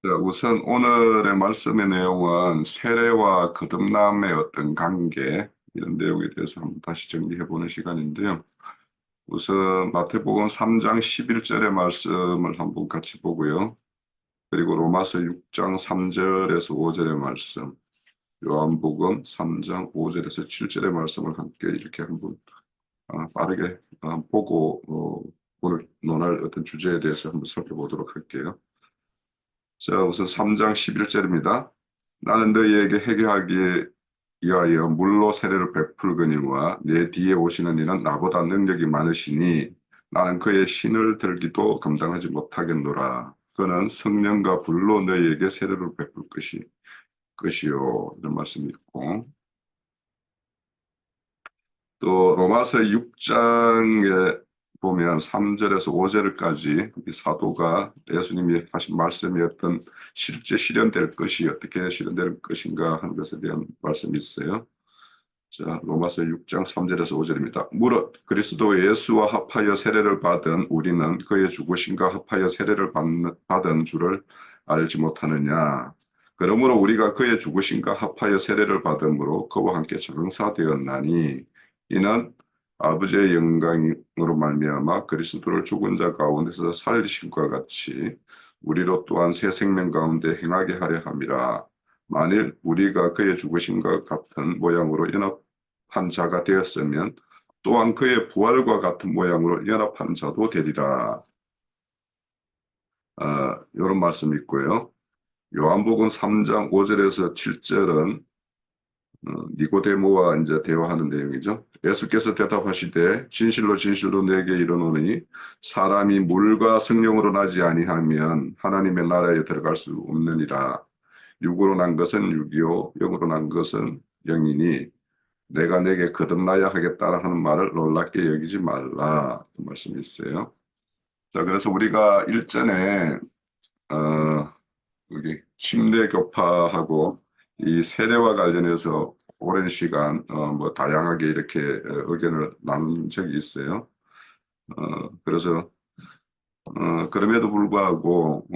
자, 우선 오늘의 말씀의 내용은 세례와 거듭남의 어떤 관계 이런 내용에 대해서 한번 다시 정리해 보는 시간인데요. 우선 마태복음 3장 11절의 말씀을 한번 같이 보고요. 그리고 로마서 6장 3절에서 5절의 말씀, 요한복음 3장 5절에서 7절의 말씀을 함께 이렇게 한번 빠르게 보고 오늘 논할 어떤 주제에 대해서 한번 살펴보도록 할게요. 자, 우선 3장 11절입니다. 나는 너희에게 회개하기 위하여 물로 세례를 베풀거니와 내 뒤에 오시는 이는 나보다 능력이 많으시니 나는 그의 신을 들기도 감당하지 못하겠노라. 그는 성령과 불로 너희에게 세례를 베풀 것이요. 이런 말씀이 있고, 또 로마서 6장에 보면 3절에서 5절까지 이 사도가 예수님이 하신 말씀이 어떤 실제 실현될 것이 어떻게 실현될 것인가 하는 것에 대한 말씀이 있어요. 자, 로마서 6장 3절에서 5절입니다. 무릇 그리스도 예수와 합하여 세례를 받은 우리는 그의 죽으심과 합하여 세례를 받은 줄을 알지 못하느냐. 그러므로 우리가 그의 죽으심과 합하여 세례를 받음으로 그와 함께 장사되었나니 이는 아버지의 영광으로 말미암아 그리스도를 죽은 자 가운데서 살리심과 같이 우리로 또한 새 생명 가운데 행하게 하려 함이라. 만일 우리가 그의 죽으심과 같은 모양으로 연합한 자가 되었으면 또한 그의 부활과 같은 모양으로 연합한 자도 되리라. 이런 말씀이 있고요. 요한복음 3장 5절에서 7절은 니고데모와 이제 대화하는 내용이죠. 예수께서 대답하시되 진실로 진실로 내게 이르노니 사람이 물과 성령으로 나지 아니하면 하나님의 나라에 들어갈 수 없느니라. 육으로 난 것은 육이요 영으로 난 것은 영이니 내가 내게 거듭나야 하겠다 하는 말을 놀랍게 여기지 말라. 그 말씀이 있어요. 자, 그래서 우리가 일전에 여기 침례 교파하고 이 세례와 관련해서 오랜 시간 뭐 다양하게 이렇게 의견을 나눈 적이 있어요. 그래서 그럼에도 불구하고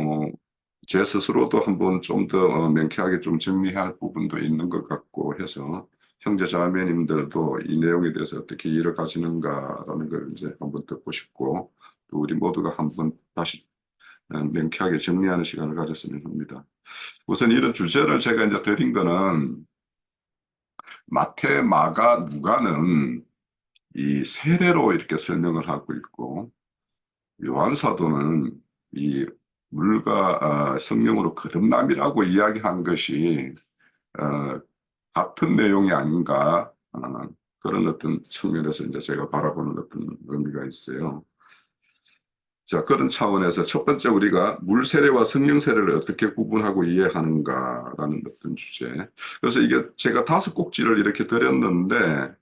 제 스스로도 한번 좀 더 명쾌하게 좀 정리할 부분도 있는 것 같고 해서 형제 자매님들도 이 내용에 대해서 어떻게 이해를 가시는가라는 걸 이제 한번 듣고 싶고 또 우리 모두가 한번 다시 명쾌하게 정리하는 시간을 가졌으면 합니다. 우선 이런 주제를 제가 이제 드린 거는 마태, 마가, 누가는 이 세례로 이렇게 설명을 하고 있고 요한사도는 이 물과 성령으로 거듭남이라고 이야기한 것이 어, 같은 내용이 아닌가 그런 어떤 측면에서 이제 제가 바라보는 어떤 의미가 있어요. 자, 그런 차원에서 첫 번째 우리가 물 세례와 성령 세례를 어떻게 구분하고 이해하는가라는 어떤 주제. 그래서 이게 제가 5꼭지를 이렇게 드렸는데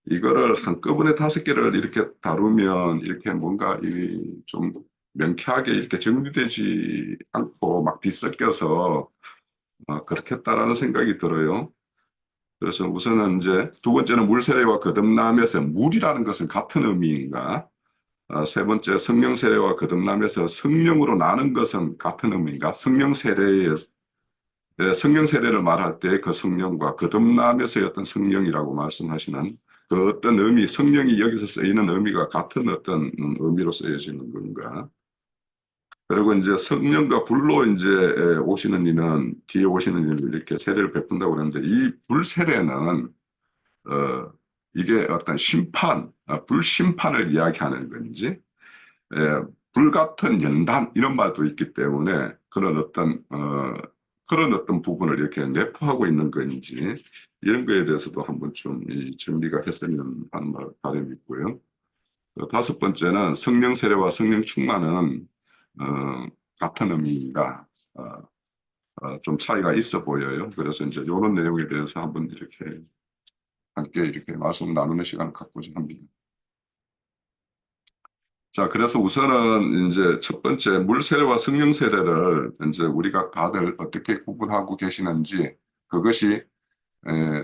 이거를 한꺼번에 5개를 이렇게 다루면 이렇게 뭔가 좀 명쾌하게 이렇게 정리되지 않고 막 뒤섞여서 그렇겠다라는 생각이 들어요. 그래서 우선은 이제 두 번째는 물 세례와 거듭남에서 물이라는 것은 같은 의미인가? 세 번째 성령 세례와 거듭남에서 성령으로 나는 것은 같은 의미인가? 성령 세례를 말할 때 그 성령과 거듭남에서의 어떤 성령이라고 말씀하시는 그 어떤 의미, 성령이 여기서 쓰이는 의미가 같은 어떤 의미로 쓰여지는 건가? 그리고 이제 성령과 불로 이제 오시는 이는 뒤에 오시는 이는 이렇게 세례를 베푼다고 그러는데 이 불 세례는 이게 어떤 심판, 불심판을 이야기하는 건지 불같은 연단 이런 말도 있기 때문에 그런 어떤 부분을 이렇게 내포하고 있는 건지 이런 거에 대해서도 한번 좀 정리가 했으면 하는 바람이 있고요. 다섯 번째는 성령 세례와 성령 충만은 같은 의미인가 좀 차이가 있어 보여요. 그래서 이제 이런 내용에 대해서 한번 이렇게 함께 이렇게 말씀 나누는 시간을 갖고자 합니다. 자, 그래서 우선은 이제 첫 번째 물 세례와 성령 세례를 이제 우리가 다들 어떻게 구분하고 계시는지 그것이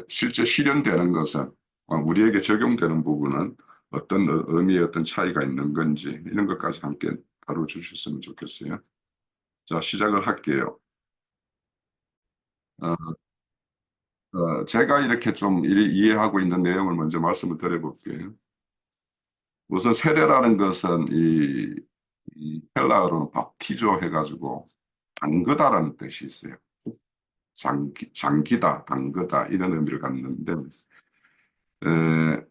실제 실현되는 것은 우리에게 적용되는 부분은 어떤 의미의 어떤 차이가 있는 건지 이런 것까지 함께 다뤄주셨으면 좋겠어요. 자, 시작을 할게요. 어, 제가 이렇게 좀 이해하고 있는 내용을 먼저 말씀을 드려볼게요. 우선 세례라는 것은 이 헬라어로는 밥티조 해가지고 담그다라는 뜻이 있어요. 장기다, 담그다 이런 의미를 갖는데 에,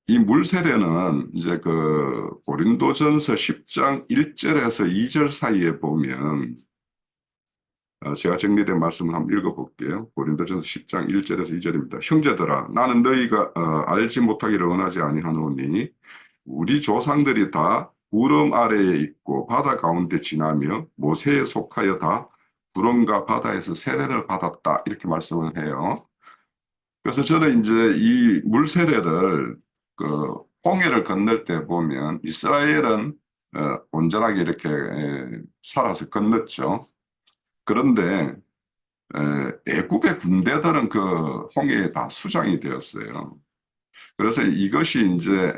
이 물세례는 이제 그 고린도전서 10장 1절에서 2절 사이에 보면 제가 정리된 말씀을 한번 읽어볼게요. 고린도전서 10장 1절에서 2절입니다. 형제들아 나는 너희가 알지 못하기를 원하지 아니하노니 우리 조상들이 다 구름 아래에 있고 바다 가운데 지나며 모세에 속하여 다 구름과 바다에서 세례를 받았다 이렇게 말씀을 해요. 그래서 저는 이제 이 물세례를 그 홍해를 건널 때 보면 이스라엘은 온전하게 이렇게 살아서 건넜죠. 그런데 애굽의 군대들은 그 홍해에 다 수장이 되었어요. 그래서 이것이 이제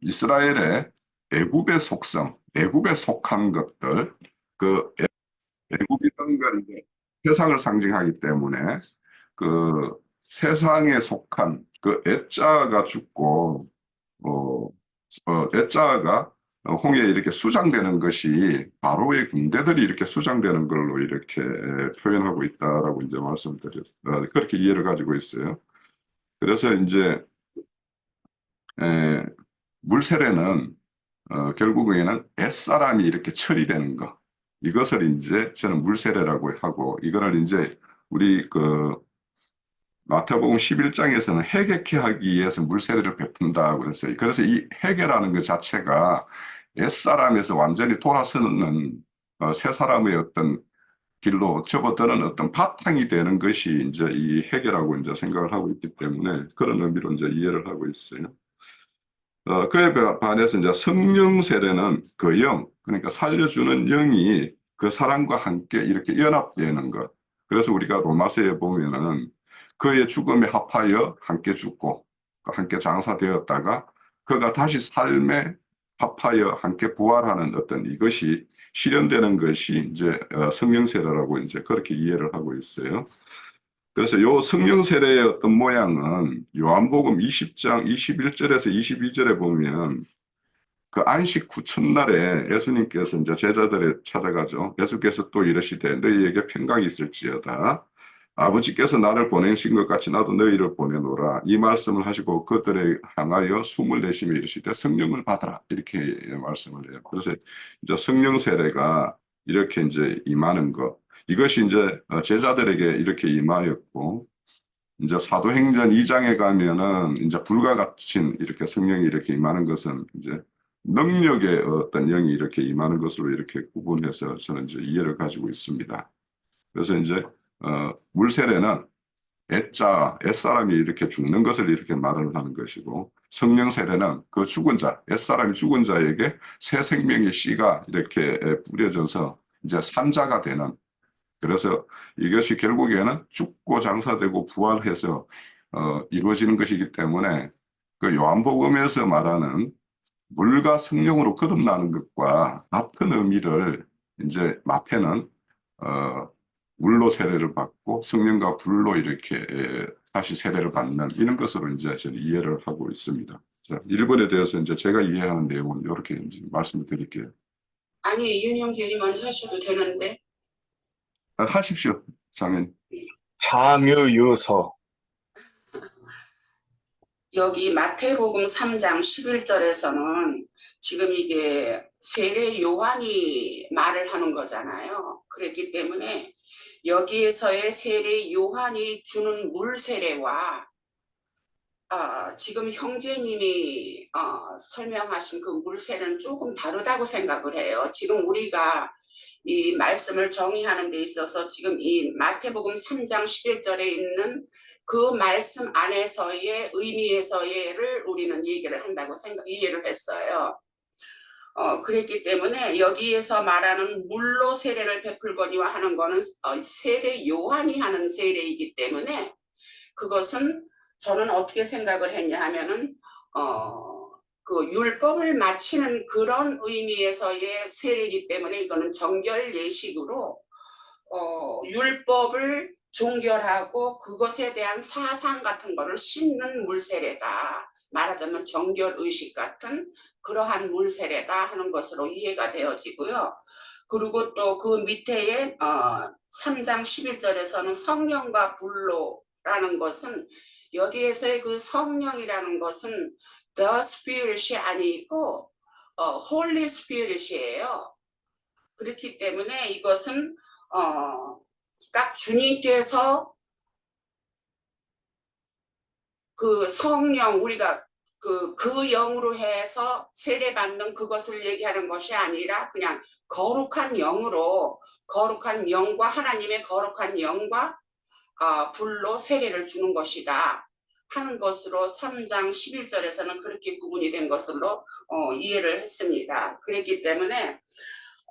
이스라엘의 애굽의 속성, 애굽에 속한 것들, 그 애굽이라는 건 이제 세상을 상징하기 때문에 그 세상에 속한 그 애자가 죽고 어, 애자가 홍해에 이렇게 수장되는 것이 바로의 군대들이 이렇게 수장되는 걸로 이렇게 표현하고 있다라고 이제 말씀드렸어요. 그렇게 이해를 가지고 있어요. 그래서 이제 에, 물세례는 결국에는 옛사람이 이렇게 처리되는 것. 이것을 이제 저는 물세례라고 하고 이거를 이제 우리 그 마태복음 11장에서는 회개케 하기 위해서 물세례를 베푼다 그랬어요. 그래서 이 회개라는 것 자체가 옛사람에서 완전히 돌아서는 새 사람의 어떤 길로 접어드는 어떤 바탕이 되는 것이 이제 이 회개라고 이제 생각을 하고 있기 때문에 그런 의미로 이제 이해를 하고 있어요. 그에 반해서 이제 성령 세례는 그 영, 그러니까 살려주는 영이 그 사람과 함께 이렇게 연합되는 것. 그래서 우리가 로마서에 보면은 그의 죽음에 합하여 함께 죽고 함께 장사되었다가 그가 다시 삶에 합하여 함께 부활하는 어떤 이것이 실현되는 것이 이제 성령 세례라고 이제 그렇게 이해를 하고 있어요. 그래서 요 성령 세례의 어떤 모양은 요한복음 20장 21절에서 22절에 보면 그 안식 후 첫날에 예수님께서 이제 제자들을 찾아가죠. 예수께서 또 이르시되 너희에게 평강이 있을지어다. 아버지께서 나를 보내신 것 같이 나도 너희를 보내노라. 이 말씀을 하시고 그들에 향하여 숨을 내쉬며 이르시되 성령을 받아라. 이렇게 말씀을 해요. 그래서 이제 성령 세례가 이렇게 이제 임하는 것. 이것이 이제 제자들에게 이렇게 임하였고 이제 사도행전 2장에 가면은 이제 불과 같은 이렇게 성령이 이렇게 임하는 것은 이제 능력의 어떤 영이 이렇게 임하는 것으로 이렇게 구분해서 저는 이제 이해를 가지고 있습니다. 그래서 이제 물세례는 옛사람이 이렇게 죽는 것을 이렇게 말을 하는 것이고 성령 세례는 그 죽은 자, 옛사람이 죽은 자에게 새 생명의 씨가 이렇게 뿌려져서 이제 산자가 되는 그래서 이것이 결국에는 죽고 장사되고 부활해서 이루어지는 것이기 때문에 그 요한복음에서 말하는 물과 성령으로 거듭나는 것과 같은 의미를 이제 마태는 어, 물로 세례를 받고 성령과 불로 이렇게 다시 세례를 받는 이런 것으로 이제 저는 이해를 하고 있습니다. 자, 1번에 대해서 이제 제가 이해하는 내용은 이렇게 이제 말씀을 드릴게요. 아니, 윤영진이 먼저 하셔도 되는데. 하십시오, 장인. 장유유서. 여기 마태복음 3장 11절에서는 지금 이게 세례 요한이 말을 하는 거잖아요. 그랬기 때문에 여기에서의 세례 요한이 주는 물 세례와 지금 형제님이 설명하신 그 물 세례는 조금 다르다고 생각을 해요. 지금 우리가 이 말씀을 정의하는 데 있어서 지금 이 마태복음 3장 11절에 있는 그 말씀 안에서의 의미에서의를 우리는 얘기를 한다고 이해를 했어요. 그랬기 때문에 여기에서 말하는 물로 세례를 베풀거니와 하는 거는 세례 요한이 하는 세례이기 때문에 그것은 저는 어떻게 생각을 했냐 하면은 그 율법을 마치는 그런 의미에서의 세례이기 때문에 이거는 정결 예식으로 율법을 종결하고 그것에 대한 사상 같은 거를 씻는 물세례다. 말하자면 정결의식 같은 그러한 물세례다 하는 것으로 이해가 되어지고요. 그리고 또 그 밑에에 3장 11절에서는 성령과 불로라는 것은 여기에서의 그 성령이라는 것은 the spirit이 아니고 holy spirit이에요. 그렇기 때문에 이것은 딱 주님께서 그 성령 우리가 그 영으로 해서 세례받는 그것을 얘기하는 것이 아니라 그냥 거룩한 영으로 거룩한 영과 하나님의 거룩한 영과 불로 세례를 주는 것이다 하는 것으로 3장 11절에서는 그렇게 구분이 된 것으로 이해를 했습니다. 그렇기 때문에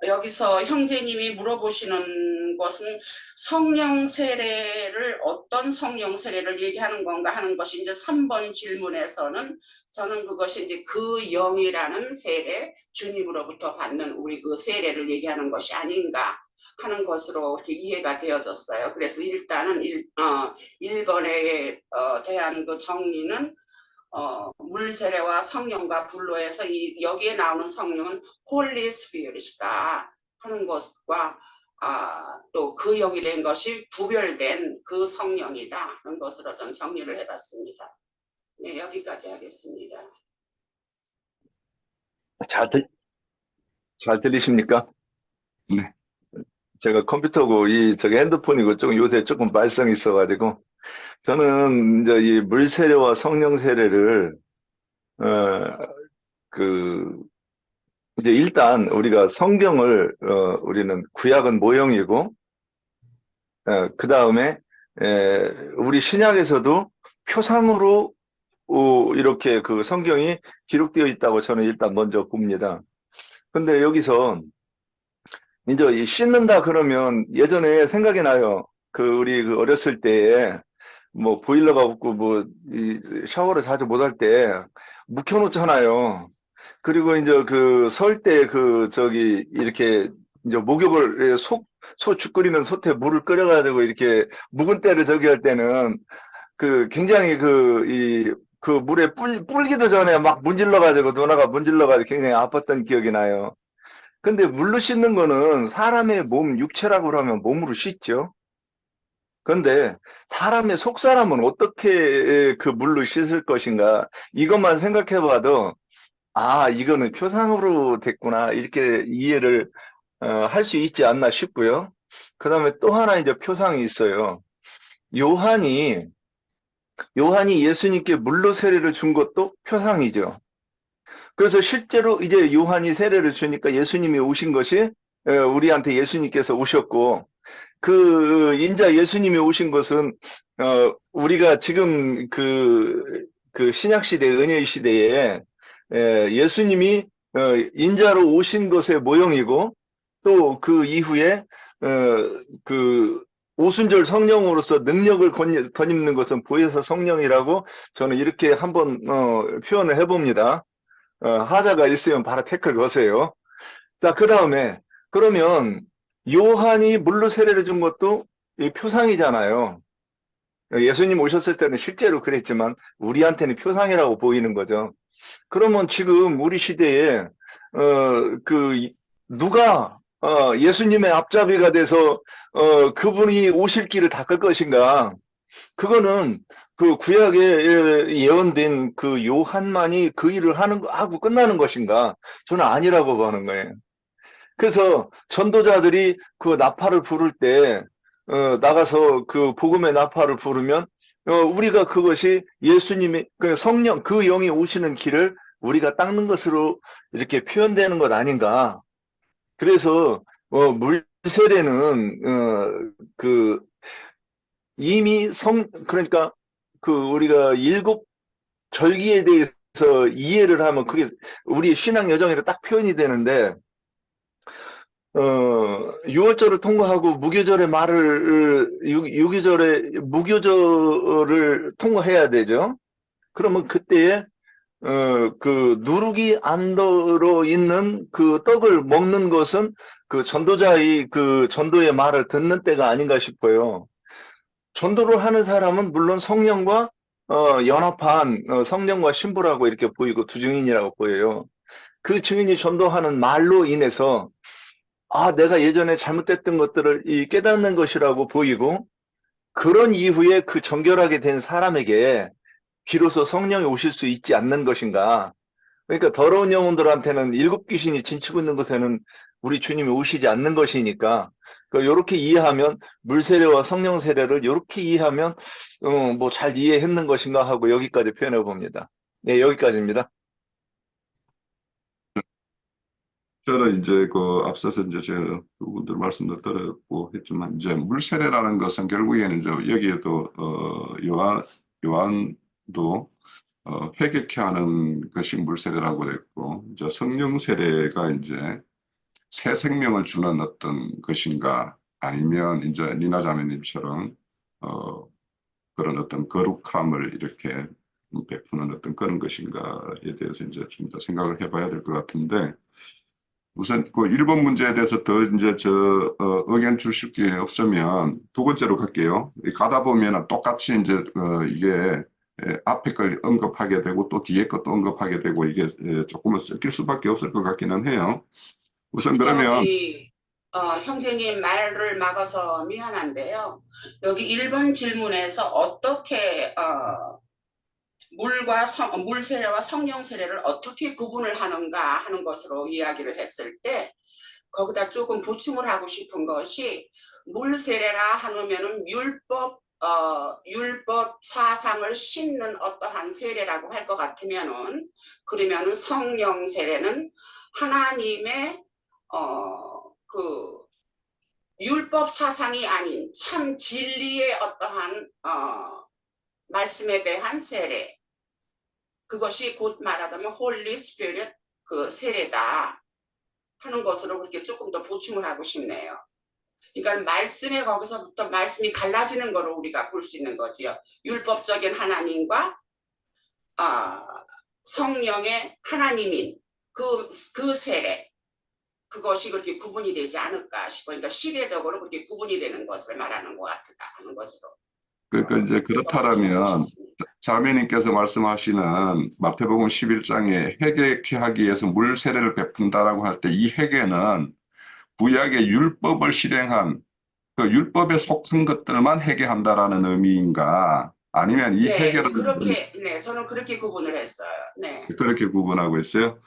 여기서 형제님이 물어보시는 것은 성령 세례를 어떤 성령 세례를 얘기하는 건가 하는 것이 이제 3번 질문에서는 저는 그것이 이제 그 영이라는 세례, 주님으로부터 받는 우리 그 세례를 얘기하는 것이 아닌가 하는 것으로 이렇게 이해가 되어졌어요. 그래서 일단은 1번에 대한 그 정리는 물세례와 성령과 불로에서 여기에 나오는 성령은 홀리 스피릿이다 하는 것과 또 그 영이 된 것이 구별된 그 성령이다 하는 것으로 좀 정리를 해봤습니다. 네, 여기까지 하겠습니다. 잘 들리십니까? 네. 제가 컴퓨터고 저기 핸드폰이고 요새 조금 발성이 있어가지고 저는 이제 이 물세례와 성령 세례를 이제 일단 우리가 성경을 우리는 구약은 모형이고 그 다음에 우리 신약에서도 표상으로 이렇게 그 성경이 기록되어 있다고 저는 일단 먼저 봅니다. 근데 여기서 이제 이 씻는다 그러면 예전에 생각이 나요. 우리 어렸을 때에 뭐 보일러가 없고 뭐 이 샤워를 자주 못 할 때 묵혀놓잖아요. 그리고 이제 설 때 저기 이렇게 이제 목욕을 소 죽 끓이는 솥에 물을 끓여가지고 이렇게 묵은 때를 저기 할 때는 굉장히 물에 불기도 전에 막 문질러가지고 누나가 문질러가지고 굉장히 아팠던 기억이 나요. 근데 물로 씻는 거는 사람의 몸 육체라고 그러면 몸으로 씻죠. 그런데 사람의 속사람은 어떻게 그 물로 씻을 것인가 이것만 생각해 봐도 이거는 표상으로 됐구나 이렇게 이해를 할 수 있지 않나 싶고요. 그 다음에 또 하나 이제 표상이 있어요. 요한이 예수님께 물로 세례를 준 것도 표상이죠. 그래서 실제로 이제 요한이 세례를 주니까 예수님이 오신 것이 우리한테 예수님께서 오셨고 인자 예수님이 오신 것은 우리가 지금 신약 시대 은혜의 시대에 예수님이 인자로 오신 것의 모형이고 또 그 이후에 오순절 성령으로서 능력을 거듭는 것은 보혜사 성령이라고 저는 이렇게 한번 표현을 해봅니다. 하자가 있으면 바로 태클 거세요. 자, 그 다음에 그러면 요한이 물로 세례를 준 것도 표상이잖아요. 예수님 오셨을 때는 실제로 그랬지만 우리한테는 표상이라고 보이는 거죠. 그러면 지금 우리 시대에 누가 예수님의 앞잡이가 돼서 그분이 오실 길을 닦을 것인가? 그거는 구약에 예언된 요한만이 그 일을 하고 끝나는 것인가? 저는 아니라고 보는 거예요. 그래서 전도자들이 나팔을 부를 때 나가서 복음의 나팔을 부르면 우리가 그것이 예수님의 성령 영이 오시는 길을 우리가 닦는 것으로 이렇게 표현되는 것 아닌가? 그래서 물세례는 이미 그러니까 우리가 7 절기에 대해서 이해를 하면 그게 우리 신앙 여정에도 딱 표현이 되는데 유월절을 통과하고 무교절의 무교절을 통과해야 되죠. 그러면 그때에 누룩이 안 들어 있는 떡을 먹는 것은 그 전도자의 그 전도의 말을 듣는 때가 아닌가 싶어요. 전도를 하는 사람은 물론 성령과 연합한 성령과 신부라고 이렇게 보이고 두 증인이라고 보여요. 그 증인이 전도하는 말로 인해서 아, 내가 예전에 잘못됐던 것들을 이 깨닫는 것이라고 보이고 그런 이후에 그 정결하게 된 사람에게 비로소 성령이 오실 수 있지 않는 것인가. 그러니까 더러운 영혼들한테는 일곱 귀신이 진치고 있는 곳에는 우리 주님이 오시지 않는 것이니까 요렇게 이해하면 물 세례와 성령 세례를 요렇게 이해하면 뭐 잘 이해했는 것인가 하고 여기까지 표현해 봅니다. 네, 여기까지입니다. 저는 이제 그 앞서서 이제 제가 그분들 말씀도 들었고 했지만 이제 물세례라는 것은 결국에는 이제 여기에도 요한도 회개케 하는 것이 물세례라고 그랬고 이제 성령 세례가 이제 새 생명을 주는 어떤 것인가 아니면 이제 니나 자매님처럼 그런 어떤 거룩함을 이렇게 베푸는 어떤 그런 것인가에 대해서 이제 좀 더 생각을 해봐야 될 것 같은데 우선 그 1번 문제에 대해서 더 이제 의견 주실 게 없으면 두 번째로 갈게요. 가다 보면은 똑같이 이제 이게 앞에 걸 언급하게 되고 또 뒤에 것도 언급하게 되고 이게 조금은 섞일 수밖에 없을 것 같기는 해요. 우선 그러면 저기 형제님 말을 막아서 미안한데요. 여기 1번 질문에서 어떻게 물 세례와 성령 세례를 어떻게 구분을 하는가 하는 것으로 이야기를 했을 때 거기다 조금 보충을 하고 싶은 것이 물 세례라 하면은 율법 사상을 싣는 어떠한 세례라고 할 것 같으면은 그러면은 성령 세례는 하나님의 그 율법 사상이 아닌 참 진리의 어떠한 말씀에 대한 세례, 그것이 곧 말하자면 홀리 스피릿 그 세례다 하는 것으로 그렇게 조금 더 보충을 하고 싶네요. 그러니까 말씀에 거기서부터 말씀이 갈라지는 거로 우리가 볼 수 있는 거지요. 율법적인 하나님과 성령의 하나님인 그 세례, 그것이 그렇게 구분이 되지 않을까 싶어요. 그러니까 시대적으로 그렇게 구분이 되는 것을 말하는 것 같다 하는 것으로. 그러니까 이제 그렇다라면 자매님께서 말씀하시는 마태복음 11장에 회개케 하기 위해서 물 세례를 베푼다라고 할 때 이 회개는 구약의 율법을 실행한 그 율법에 속한 것들만 회개한다라는 의미인가? 아니면 이 네, 회개를 그렇게, 네, 저는 그렇게 구분을 했어요. 네. 그렇게 구분하고 있어요.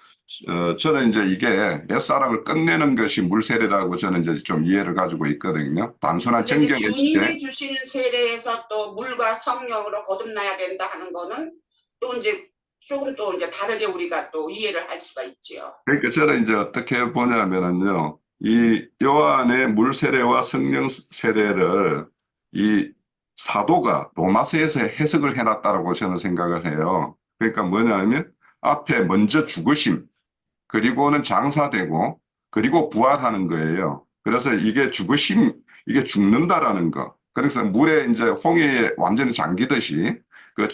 저는 이제 이게 옛사람을 끝내는 것이 물세례라고 저는 이제 좀 이해를 가지고 있거든요. 단순한 근데 이제 정경의 주님이 주시는 세례에서 또 물과 성령으로 거듭나야 된다 하는 거는 또 이제 조금 또 이제 다르게 우리가 또 이해를 할 수가 있지요. 그러니까 저는 이제 어떻게 보냐면은요, 이 요한의 물 세례와 성령 세례를 이 사도가 로마서에서 해석을 해놨다라고 저는 생각을 해요. 그러니까 뭐냐면 앞에 먼저 죽으심, 그리고는 장사되고, 그리고 부활하는 거예요. 그래서 이게 죽으심, 이게 죽는다라는 거. 그래서 물에 이제 홍해에 완전히 잠기듯이 그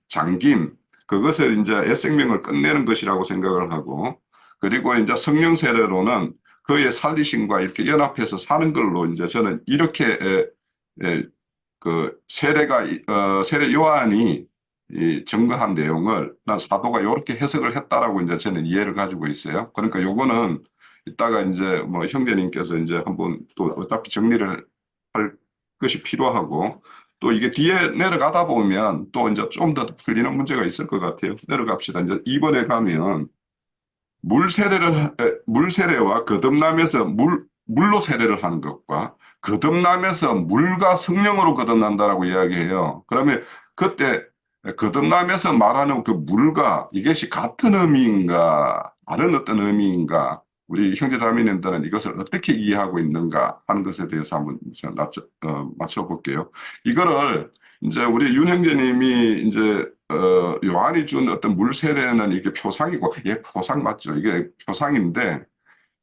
잠김, 그것을 이제 옛생명을 끝내는 것이라고 생각을 하고, 그리고 이제 성령 세례로는 그의 살리심과 이렇게 연합해서 사는 걸로 이제 저는 이렇게 그 세례 요한이 이 증거한 내용을 난 사도가 이렇게 해석을 했다라고 이제 저는 이해를 가지고 있어요. 그러니까 요거는 이따가 이제 뭐 형제님께서 이제 한번 또 어차피 정리를 할 것이 필요하고 또 이게 뒤에 내려가다 보면 또 이제 좀 더 풀리는 문제가 있을 것 같아요. 내려갑시다. 이제 2번에 가면 물세례와 거듭나면서 물로 세례를 하는 것과 거듭나면서 물과 성령으로 거듭난다라고 이야기해요. 그러면 그때 거듭나면서 말하는 그 물과 이것이 같은 의미인가 다른 어떤 의미인가 우리 형제자매님들은 이것을 어떻게 이해하고 있는가 하는 것에 대해서 한번 맞춰볼게요. 이거를 이제 우리 윤 형제님이 이제 요한이 준 어떤 물 세례는 이게 표상이고, 예, 표상 맞죠. 이게 표상인데,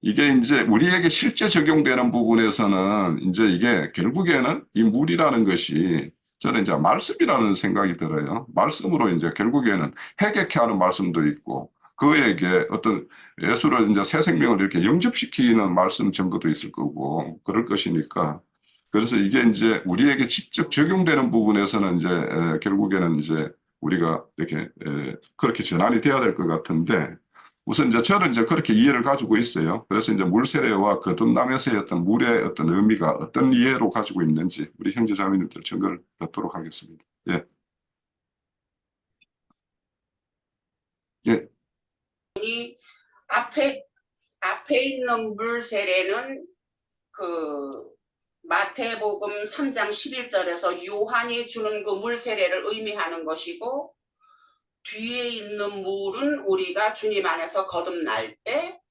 이게 이제 우리에게 실제 적용되는 부분에서는 이제 이게 결국에는 이 물이라는 것이 저는 이제 말씀이라는 생각이 들어요. 말씀으로 이제 결국에는 회개케 하는 말씀도 있고, 그에게 어떤 예수를 이제 새 생명을 이렇게 영접시키는 말씀 증거도 있을 거고 그럴 것이니까 그래서 이게 이제 우리에게 직접 적용되는 부분에서는 이제 결국에는 이제 우리가 이렇게 그렇게 전환이 돼야 될 것 같은데 우선 이제 저는 이제 그렇게 이해를 가지고 있어요. 그래서 이제 물 세례와 거듭남에서의 어떤 물의 어떤 의미가 어떤 이해로 가지고 있는지 우리 형제자매님들 증거를 듣도록 하겠습니다. 예. 예. 앞에 있는 물 세례는 그 마태복음 3장 11절에서 요한이 주는 그 물 세례를 의미하는 것이고 뒤에 있는 물은 우리가 주님 안에서 거듭날 때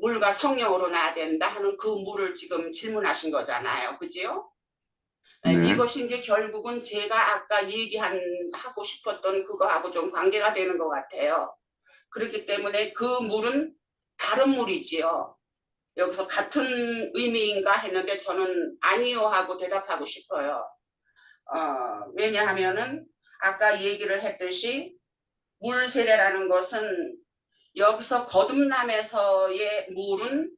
물과 성령으로 나야 된다 하는 그 물을 지금 질문하신 거잖아요. 그지요? 네. 이것이 이제 결국은 제가 아까 하고 싶었던 그거하고 좀 관계가 되는 것 같아요. 그렇기 때문에 그 물은 다른 물이지요. 여기서 같은 의미인가 했는데 저는 아니요 하고 대답하고 싶어요. 왜냐하면은 아까 얘기를 했듯이 물 세례라는 것은 여기서 거듭남에서의 물은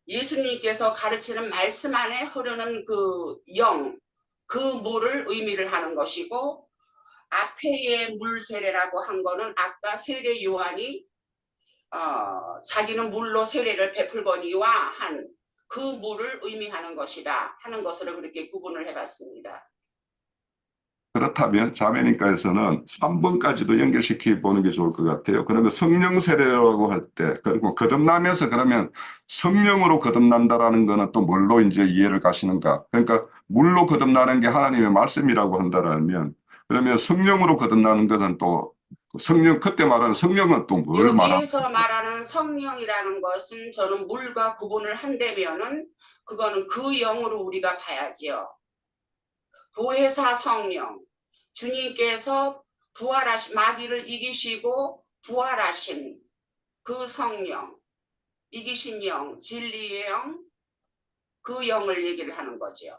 예수님께서 가르치는 말씀 안에 흐르는 그 영, 그 물을 의미를 하는 것이고 앞에의 물 세례라고 한 거는 아까 세례 요한이 자기는 물로 세례를 베풀거니와 한 그 물을 의미하는 것이다 하는 것으로 그렇게 구분을 해봤습니다. 그렇다면 자매님께서는 3번까지도 연결시켜 보는 게 좋을 것 같아요. 그러면 성령 세례라고 할 때, 그리고 거듭나면서 그러면 성령으로 거듭난다라는 거는 또 뭘로 이제 이해를 가시는가? 그러니까 물로 거듭나는 게 하나님의 말씀이라고 한다면, 그러면 성령으로 거듭나는 것은 또 성령, 그때 말하는 성령은 또 뭘 말하는 여기에서 말하는 성령이라는 것은 저는 물과 구분을 한다면은 그거는 그 영으로 우리가 봐야지요. 보혜사 성령, 주님께서 부활하신 마귀를 이기시고 부활하신 그 성령, 이기신 영, 진리의 영, 그 영을 얘기를 하는 거죠.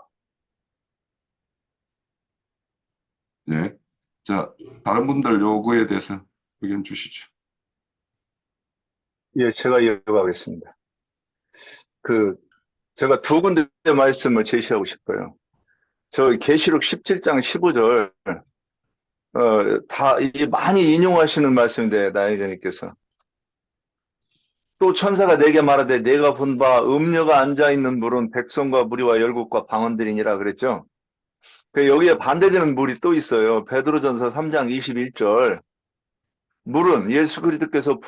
네. 자, 다른 분들 요거에 대해서 의견 주시죠. 예, 제가 이어가겠습니다. 제가 두 군데 말씀을 제시하고 싶어요. 저 계시록 17장 15절, 이게 많이 인용하시는 말씀인데, 나혜자님께서. 또 천사가 내게 말하되 내가 본 바 음녀가 앉아있는 물은 백성과 무리와 열국과 방언들이니라 그랬죠. 여기에 반대되는 물이 또 있어요. 베드로전서 3장 21절. 물은 예수 그리스도께서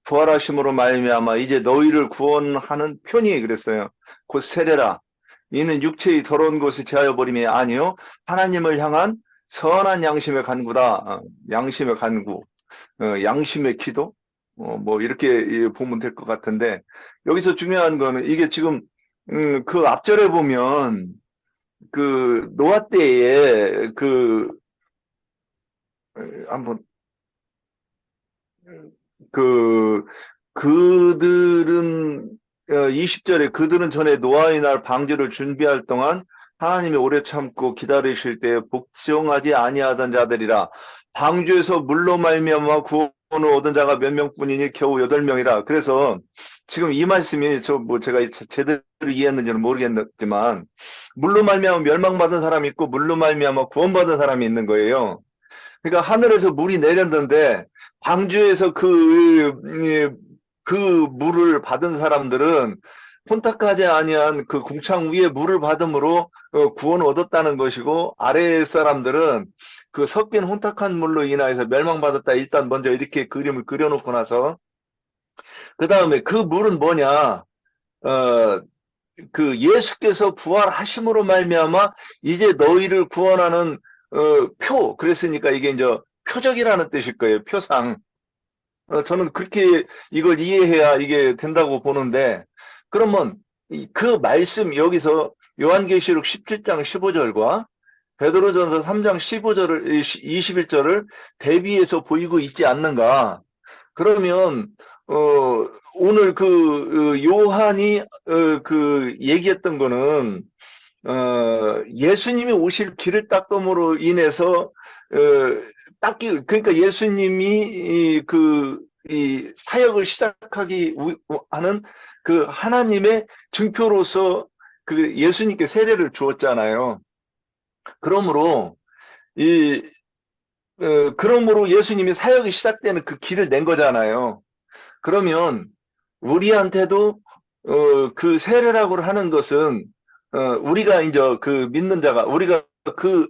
부활하심으로 말미암아 이제 너희를 구원하는 편이 그랬어요. 곧 세례라. 이는 육체의 더러운 것을 제하여 버림이 아니요 하나님을 향한 선한 양심의 간구다. 양심의 간구, 양심의 기도, 뭐 이렇게 보면 될 것 같은데 여기서 중요한 거는 이게 지금 그 앞절에 보면 그 노아 때에 한번 그들은 20절에 그들은 전에 노아의 날 방주를 준비할 동안 하나님이 오래 참고 기다리실 때 복종하지 아니하던 자들이라. 방주에서 물로 말미암아 구원을 얻은 자가 몇 명뿐이니 겨우 8명이라. 그래서 지금 이 말씀이 제가 제대로 이해했는지는 모르겠지만 물로 말미암아 멸망받은 사람이 있고 물로 말미암아 구원받은 사람이 있는 거예요. 그러니까 하늘에서 물이 내렸는데 방주에서 그 물을 받은 사람들은 혼탁하지 아니한 그 궁창 위에 물을 받음으로 구원을 얻었다는 것이고 아래 사람들은 그 섞인 혼탁한 물로 인하여서 멸망받았다. 일단 먼저 이렇게 그림을 그려놓고 나서 그 다음에 그 물은 뭐냐? 그 예수께서 부활하심으로 말미암아 이제 너희를 구원하는 그랬으니까 이게 이제 표적이라는 뜻일 거예요. 표상. 저는 그렇게 이걸 이해해야 이게 된다고 보는데 그러면 그 말씀 여기서 요한계시록 17장 15절과 베드로전서 3장 21절을 대비해서 보이고 있지 않는가? 그러면 오늘 요한이 그 얘기했던 거는 예수님이 오실 길을 닦음으로 인해서 딱히 그러니까 예수님이 이 사역을 시작하기 하는 그 하나님의 증표로서 그 예수님께 세례를 주었잖아요. 그러므로 이 그러므로 예수님이 사역이 시작되는 그 길을 낸 거잖아요. 그러면 우리한테도 그 세례라고 하는 것은 우리가 이제 그 믿는 자가 우리가 그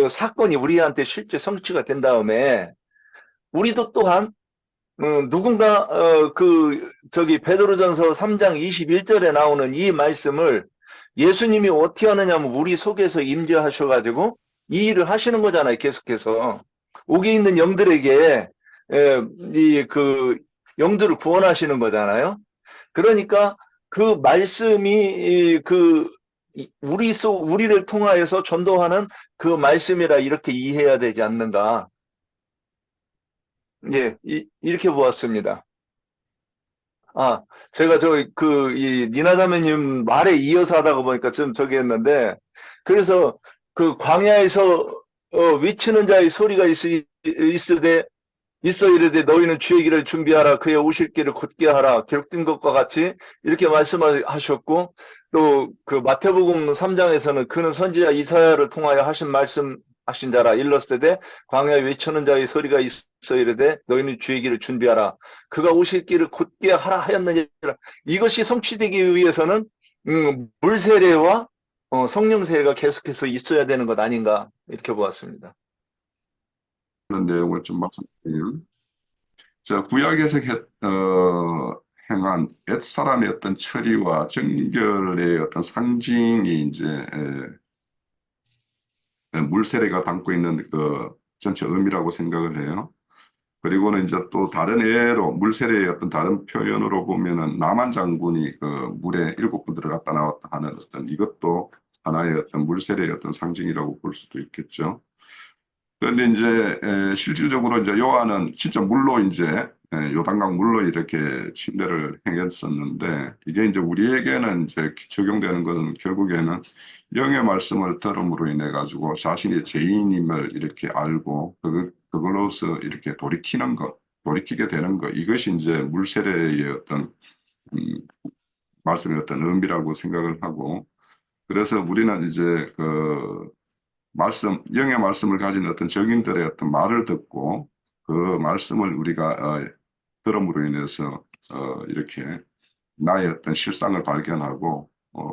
사건이 우리한테 실제 성취가 된 다음에 우리도 또한 누군가 저기 베드로전서 3장 21절에 나오는 이 말씀을 예수님이 어떻게 하느냐면 우리 속에서 임재하셔가지고 이 일을 하시는 거잖아요. 계속해서 옥에 있는 영들에게 이 그 영들을 구원하시는 거잖아요. 그러니까 그 말씀이 우리를 통하여서 전도하는 그 말씀이라 이렇게 이해해야 되지 않는가. 예, 이렇게 보았습니다. 아, 제가 이 니나자매님 말에 이어서 하다가 보니까 좀 저기 했는데, 그래서 그 광야에서 외치는 자의 소리가 있어 이르되 너희는 주의 길을 준비하라 그의 오실 길을 곧게 하라 기록된 것과 같이 이렇게 말씀을 하셨고 또 그 마태복음 3장에서는 그는 선지자 이사야를 통하여 말씀하신 자라 일렀으되 광야에 외치는 자의 소리가 있어 이르되 너희는 주의 길을 준비하라 그가 오실 길을 곧게 하라 하였느니라. 이것이 성취되기 위해서는 물 세례와 성령 세례가 계속해서 있어야 되는 것 아닌가 이렇게 보았습니다. 그런 내용을 좀 말씀드리면, 자, 구약에서 행한 옛사람의 어떤 처리와 정결의 어떤 상징이 이제 물세례가 담고 있는 그 전체 의미라고 생각을 해요. 그리고는 이제 또 다른 예로 물세례의 어떤 다른 표현으로 보면은 나만 장군이 그 물에 7번 들어갔다 나왔다 하는 어떤 이것도 하나의 어떤 물세례의 어떤 상징이라고 볼 수도 있겠죠. 그런데 이제 실질적으로 이제 요한은 진짜 물로 이제 요단강 물로 이렇게 침례를 행했었는데 이게 이제 우리에게는 이제 적용되는 것은 결국에는 영의 말씀을 들음으로 인해 가지고 자신의 죄인임을 이렇게 알고 그걸로서 이렇게 돌이키게 되는 것 이것이 이제 물세례의 어떤 말씀의 어떤 의미라고 생각을 하고 그래서 우리는 이제 영의 말씀을 가진 어떤 적인들의 어떤 말을 듣고 그 말씀을 우리가 들음으로 인해서 이렇게 나의 어떤 실상을 발견하고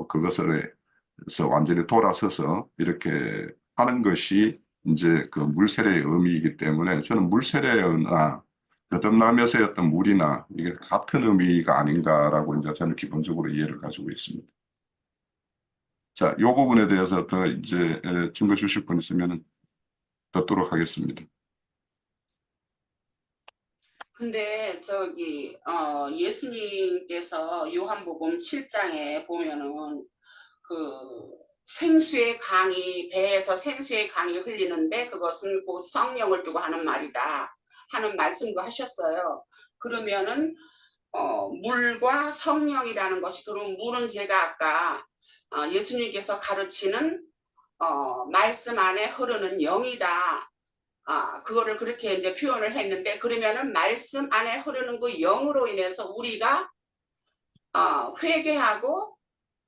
그것에서 완전히 돌아서서 이렇게 하는 것이 이제 그 물세례의 의미이기 때문에 저는 물세례나 거듭남에서의 어떤 물이나 이게 같은 의미가 아닌가라고 이제 저는 기본적으로 이해를 가지고 있습니다. 자, 이 부분에 대해서 더 이제 증거 주실 분 있으면 듣도록 하겠습니다. 근데 예수님께서 요한복음 7장에 보면은 그 배에서 생수의 강이 흘리는데 그것은 곧 성령을 두고 하는 말이다 하는 말씀도 하셨어요. 그러면은 물과 성령이라는 것이 그럼 물은 제가 아까 예수님께서 가르치는 말씀 안에 흐르는 영이다. 그거를 그렇게 이제 표현을 했는데 그러면은 말씀 안에 흐르는 그 영으로 인해서 우리가 회개하고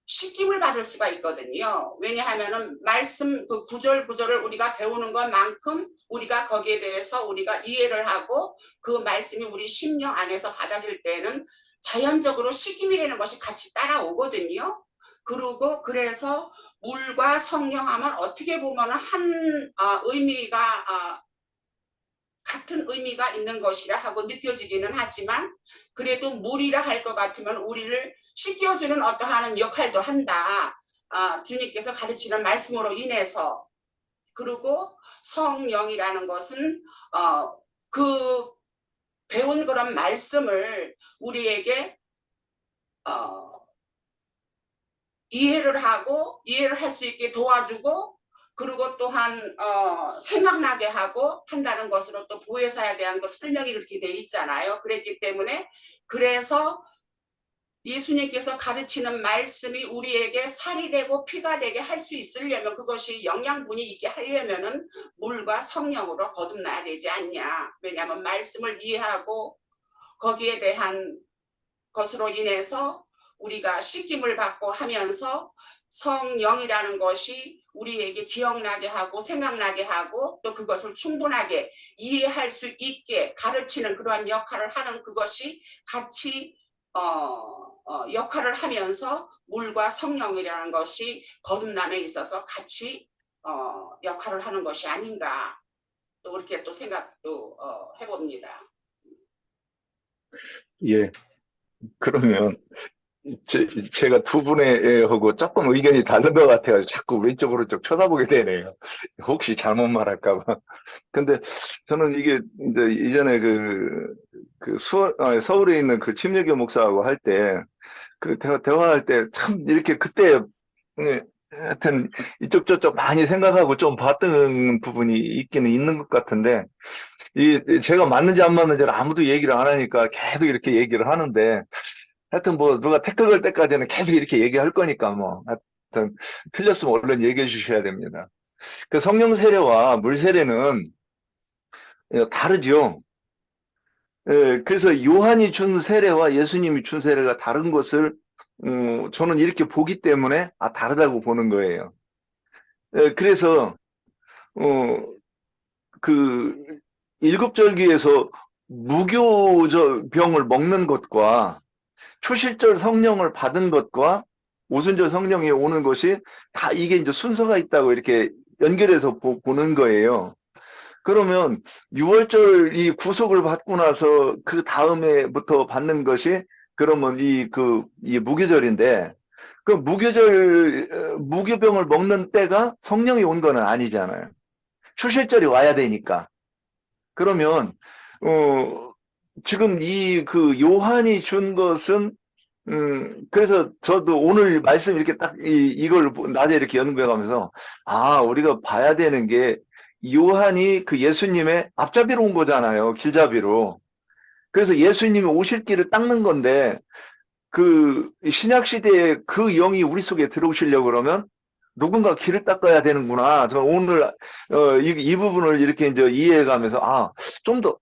씻김을 받을 수가 있거든요. 왜냐하면은 말씀 그 구절구절을 우리가 배우는 것만큼 우리가 거기에 대해서 우리가 이해를 하고 그 말씀이 우리 심령 안에서 받아질 때는 자연적으로 씻김이라는 것이 같이 따라오거든요. 그리고 그래서 물과 성령 하면 어떻게 보면 한 의미가 같은 의미가 있는 것이라 하고 느껴지기는 하지만 그래도 물이라 할 것 같으면 우리를 씻겨주는 어떠한 역할도 한다. 주님께서 가르치는 말씀으로 인해서. 그리고 성령이라는 것은 그 배운 그런 말씀을 우리에게 이해를 할 수 있게 도와주고 그리고 또한 생각나게 하고 한다는 것으로 또 보혜사에 대한 것 설명이 그렇게 돼 있잖아요. 그랬기 때문에 그래서 예수님께서 가르치는 말씀이 우리에게 살이 되고 피가 되게 할 수 있으려면, 그것이 영양분이 있게 하려면은 물과 성령으로 거듭나야 되지 않냐. 왜냐하면 말씀을 이해하고 거기에 대한 것으로 인해서 우리가 씻김을 받고 하면서 성령이라는 것이 우리에게 기억나게 하고 생각나게 하고 또 그것을 충분하게 이해할 수 있게 가르치는 그러한 역할을 하는, 그것이 같이 역할을 하면서 물과 성령이라는 것이 거듭남에 있어서 같이 역할을 하는 것이 아닌가, 또 그렇게 또 생각도 해봅니다. 예. 그러면 제가 두 분의 하고 조금 의견이 다른 것 같아요. 자꾸 왼쪽 오른쪽 쳐다보게 되네요. 혹시 잘못 말할까 봐. 근데 저는 이게 이제 이전에 서울에 있는 그 침례교 목사하고 할 때 그 대화할 때 참 이렇게 그때 하여튼 이쪽 저쪽 많이 생각하고 좀 봤던 부분이 있기는 있는 것 같은데, 제가 맞는지 안 맞는지를 아무도 얘기를 안 하니까 계속 이렇게 얘기를 하는데, 하여튼 뭐 누가 태클 걸 때까지는 계속 이렇게 얘기할 거니까 뭐 하여튼 틀렸으면 얼른 얘기해 주셔야 됩니다. 그 성령 세례와 물 세례는 다르죠. 그래서 요한이 준 세례와 예수님이 준 세례가 다른 것을 저는 이렇게 보기 때문에 다르다고 보는 거예요. 그래서 그 일곱절기에서 무교병을 먹는 것과 초실절 성령을 받은 것과 오순절 성령이 오는 것이 다 이게 이제 순서가 있다고 이렇게 연결해서 보는 거예요. 그러면 6월절 이 구속을 받고 나서 그 다음에부터 받는 것이 그러면 이 무교절인데, 그 무교병을 먹는 때가 성령이 온 거는 아니잖아요. 초실절이 와야 되니까. 그러면 지금 그 요한이 준 것은 그래서 저도 오늘 말씀 이렇게 딱 이걸 낮에 이렇게 연구해가면서 우리가 봐야 되는 게 요한이 그 예수님의 앞잡이로 온 거잖아요. 길잡이로. 그래서 예수님이 오실 길을 닦는 건데 그 신약 시대에 그 영이 우리 속에 들어오시려고 그러면 누군가 길을 닦아야 되는구나. 저 오늘 이 부분을 이렇게 이제 이해해가면서 좀 더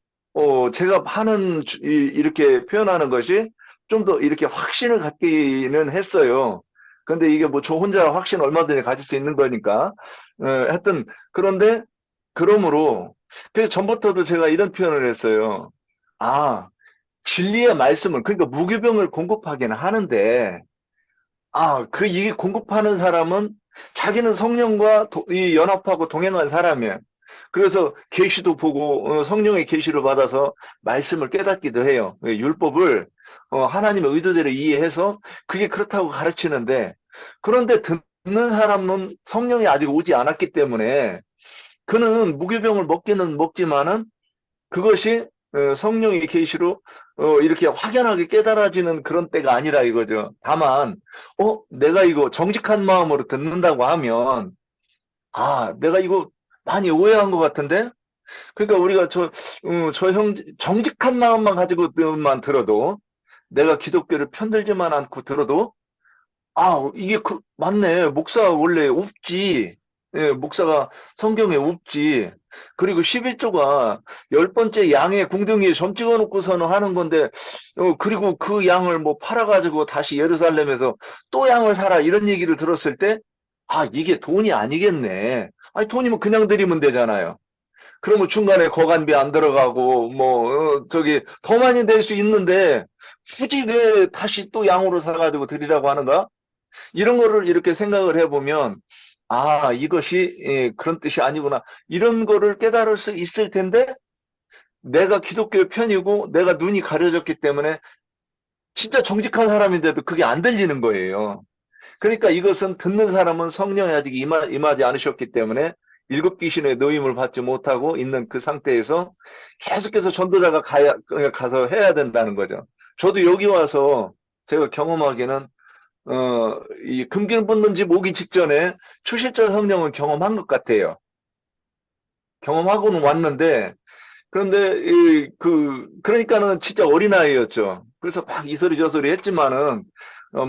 제가 하는 이렇게 표현하는 것이 좀 더 이렇게 확신을 갖기는 했어요. 근데 이게 뭐 저 혼자 확신 얼마든지 가질 수 있는 거니까. 하여튼 그런데 그러므로 그래서 전부터도 제가 이런 표현을 했어요. 진리의 말씀을, 그러니까 무교병을 공급하기는 하는데 이게 공급하는 사람은 자기는 성령과 이 연합하고 동행한 사람이에요. 그래서 계시도 보고 성령의 계시를 받아서 말씀을 깨닫기도 해요. 율법을 하나님의 의도대로 이해해서 그게 그렇다고 가르치는데, 그런데 듣는 사람은 성령이 아직 오지 않았기 때문에 그는 무교병을 먹기는 먹지만은 그것이 성령의 계시로 이렇게 확연하게 깨달아지는 그런 때가 아니라 이거죠. 다만 내가 이거 정직한 마음으로 듣는다고 하면 내가 이거 많이 오해한 것 같은데, 그러니까 우리가 정직한 마음만 가지고만 들어도, 내가 기독교를 편들지만 않고 들어도 이게 맞네. 목사 원래 없지. 예, 목사가 성경에 없지. 그리고 11조가 10번째 양의 궁둥이에 점 찍어놓고서는 하는 건데, 그리고 그 양을 뭐 팔아가지고 다시 예루살렘에서 또 양을 사라 이런 얘기를 들었을 때, 이게 돈이 아니겠네. 돈이면 그냥 드리면 되잖아요. 그러면 중간에 거간비 안 들어가고 더 많이 낼 수 있는데 굳이 왜 다시 또 양으로 사가지고 드리라고 하는가? 이런 거를 이렇게 생각을 해보면 이것이 그런 뜻이 아니구나, 이런 거를 깨달을 수 있을 텐데, 내가 기독교 편이고 내가 눈이 가려졌기 때문에 진짜 정직한 사람인데도 그게 안 들리는 거예요. 그러니까 이것은 듣는 사람은 성령이 아직 임하지 않으셨기 때문에 일곱 귀신의 노임을 받지 못하고 있는 그 상태에서 계속해서 전도자가 가서 해야 된다는 거죠. 저도 여기 와서 제가 경험하기는 이 금기는 붙는 집 오기 직전에 초실절 성령은 경험한 것 같아요. 경험하고는 왔는데, 그런데 그러니까는 진짜 어린아이였죠. 그래서 막 이 소리 저 소리 했지만은,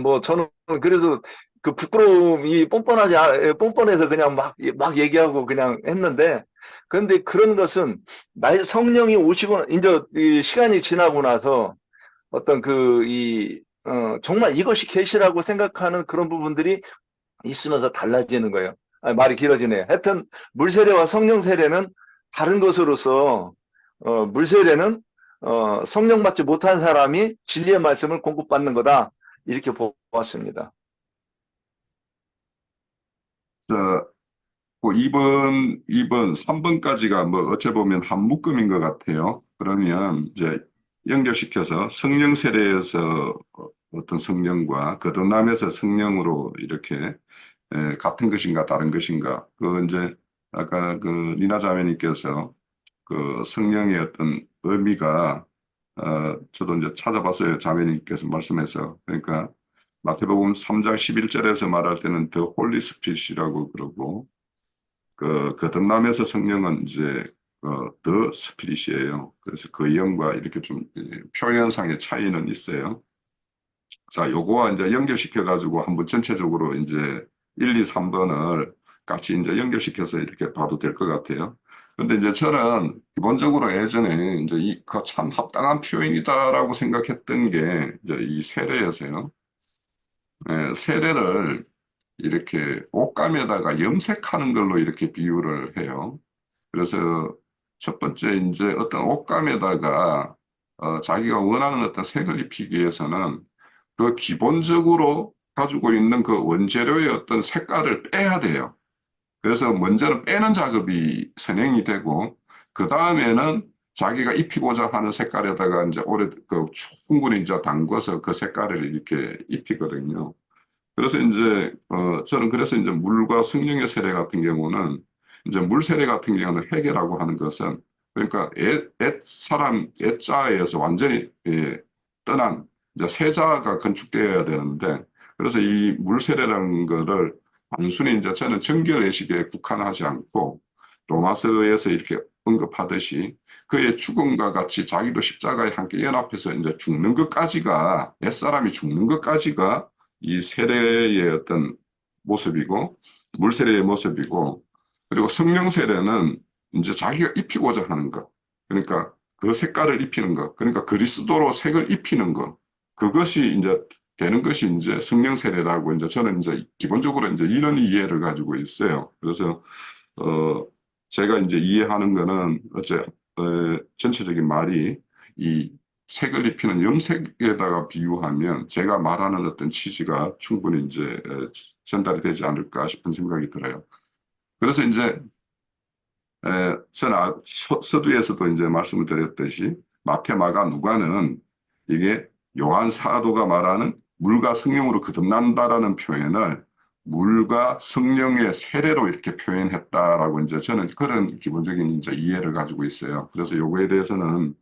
뭐 저는 그래도 그 부끄러움이 뻔뻔해서 그냥 막 얘기하고 그냥 했는데, 그런데 그런 것은 나의 성령이 오시고, 이제 이 시간이 지나고 나서 어떤 정말 이것이 계시라고 생각하는 그런 부분들이 있으면서 달라지는 거예요. 말이 길어지네요. 하여튼, 물세례와 성령 세례는 다른 것으로서, 물세례는, 성령 받지 못한 사람이 진리의 말씀을 공급받는 거다. 이렇게 보았습니다. 자, 그 2번, 3번까지가 뭐 어째 보면 한 묶음인 것 같아요. 그러면 이제 연결시켜서 성령 세례에서 어떤 성령과 거듭남에서 성령으로 이렇게 같은 것인가 다른 것인가. 그 이제 아까 그 리나 자매님께서 그 성령의 어떤 의미가 저도 이제 찾아봤어요. 자매님께서 말씀해서. 그러니까 마태복음 3장 11절에서 말할 때는 더 홀리 스피릿이라고 그러고 그 거듭남에서 성령은 이제 더 스피릿이에요. 그래서 그 영과 이렇게 좀 표현상의 차이는 있어요. 자, 요거와 이제 연결시켜 가지고 한번 전체적으로 이제 1, 2, 3번을 같이 이제 연결시켜서 이렇게 봐도 될 것 같아요. 근데 이제 저는 기본적으로 예전에 이제 그 참 합당한 표현이다라고 생각했던 게 이제 이 세례였어요. 세례를 이렇게 옷감에다가 염색하는 걸로 이렇게 비유를 해요. 그래서 첫 번째 이제 어떤 옷감에다가 자기가 원하는 어떤 색을 입히기 위해서는 그 기본적으로 가지고 있는 그 원재료의 어떤 색깔을 빼야 돼요. 그래서 먼저는 빼는 작업이 선행이 되고 그 다음에는 자기가 입히고자 하는 색깔에다가 이제 충분히 이제 담궈서 그 색깔을 이렇게 입히거든요. 그래서 이제 저는 그래서 이제 물과 성령의 세례 같은 경우는 이제 물 세례 같은 경우는 회개라고 하는 것은 그러니까 애자에서 완전히 떠난 이제 세자가 건축되어야 되는데 그래서 이 물 세례라는 거를 단순히 이제 저는 정결 예식에 국한하지 않고 로마서에서 이렇게 언급하듯이 그의 죽음과 같이 자기도 십자가에 함께 연합해서 이제 죽는 것까지가 옛사람이 죽는 것까지가 이 세례의 어떤 모습이고 물세례의 모습이고 그리고 성령 세례는 이제 자기가 입히고자 하는 것 그러니까 그 색깔을 입히는 것 그러니까 그리스도로 색을 입히는 것 그것이 이제 되는 것이 이제 성령 세례라고 이제 저는 이제 기본적으로 이제 이런 이해를 가지고 있어요. 그래서 제가 이제 이해하는 거는 전체적인 말이 이 색을 입히는 염색에다가 비유하면 제가 말하는 어떤 취지가 충분히 이제 전달이 되지 않을까 싶은 생각이 들어요. 그래서 이제 저는 서두에서도 이제 말씀을 드렸듯이 마태, 마가, 누가는 이게 요한 사도가 말하는 물과 성령으로 거듭난다라는 표현을 물과 성령의 세례로 이렇게 표현했다라고 이제 저는 그런 기본적인 이제 이해를 가지고 있어요. 그래서 요거에 대해서는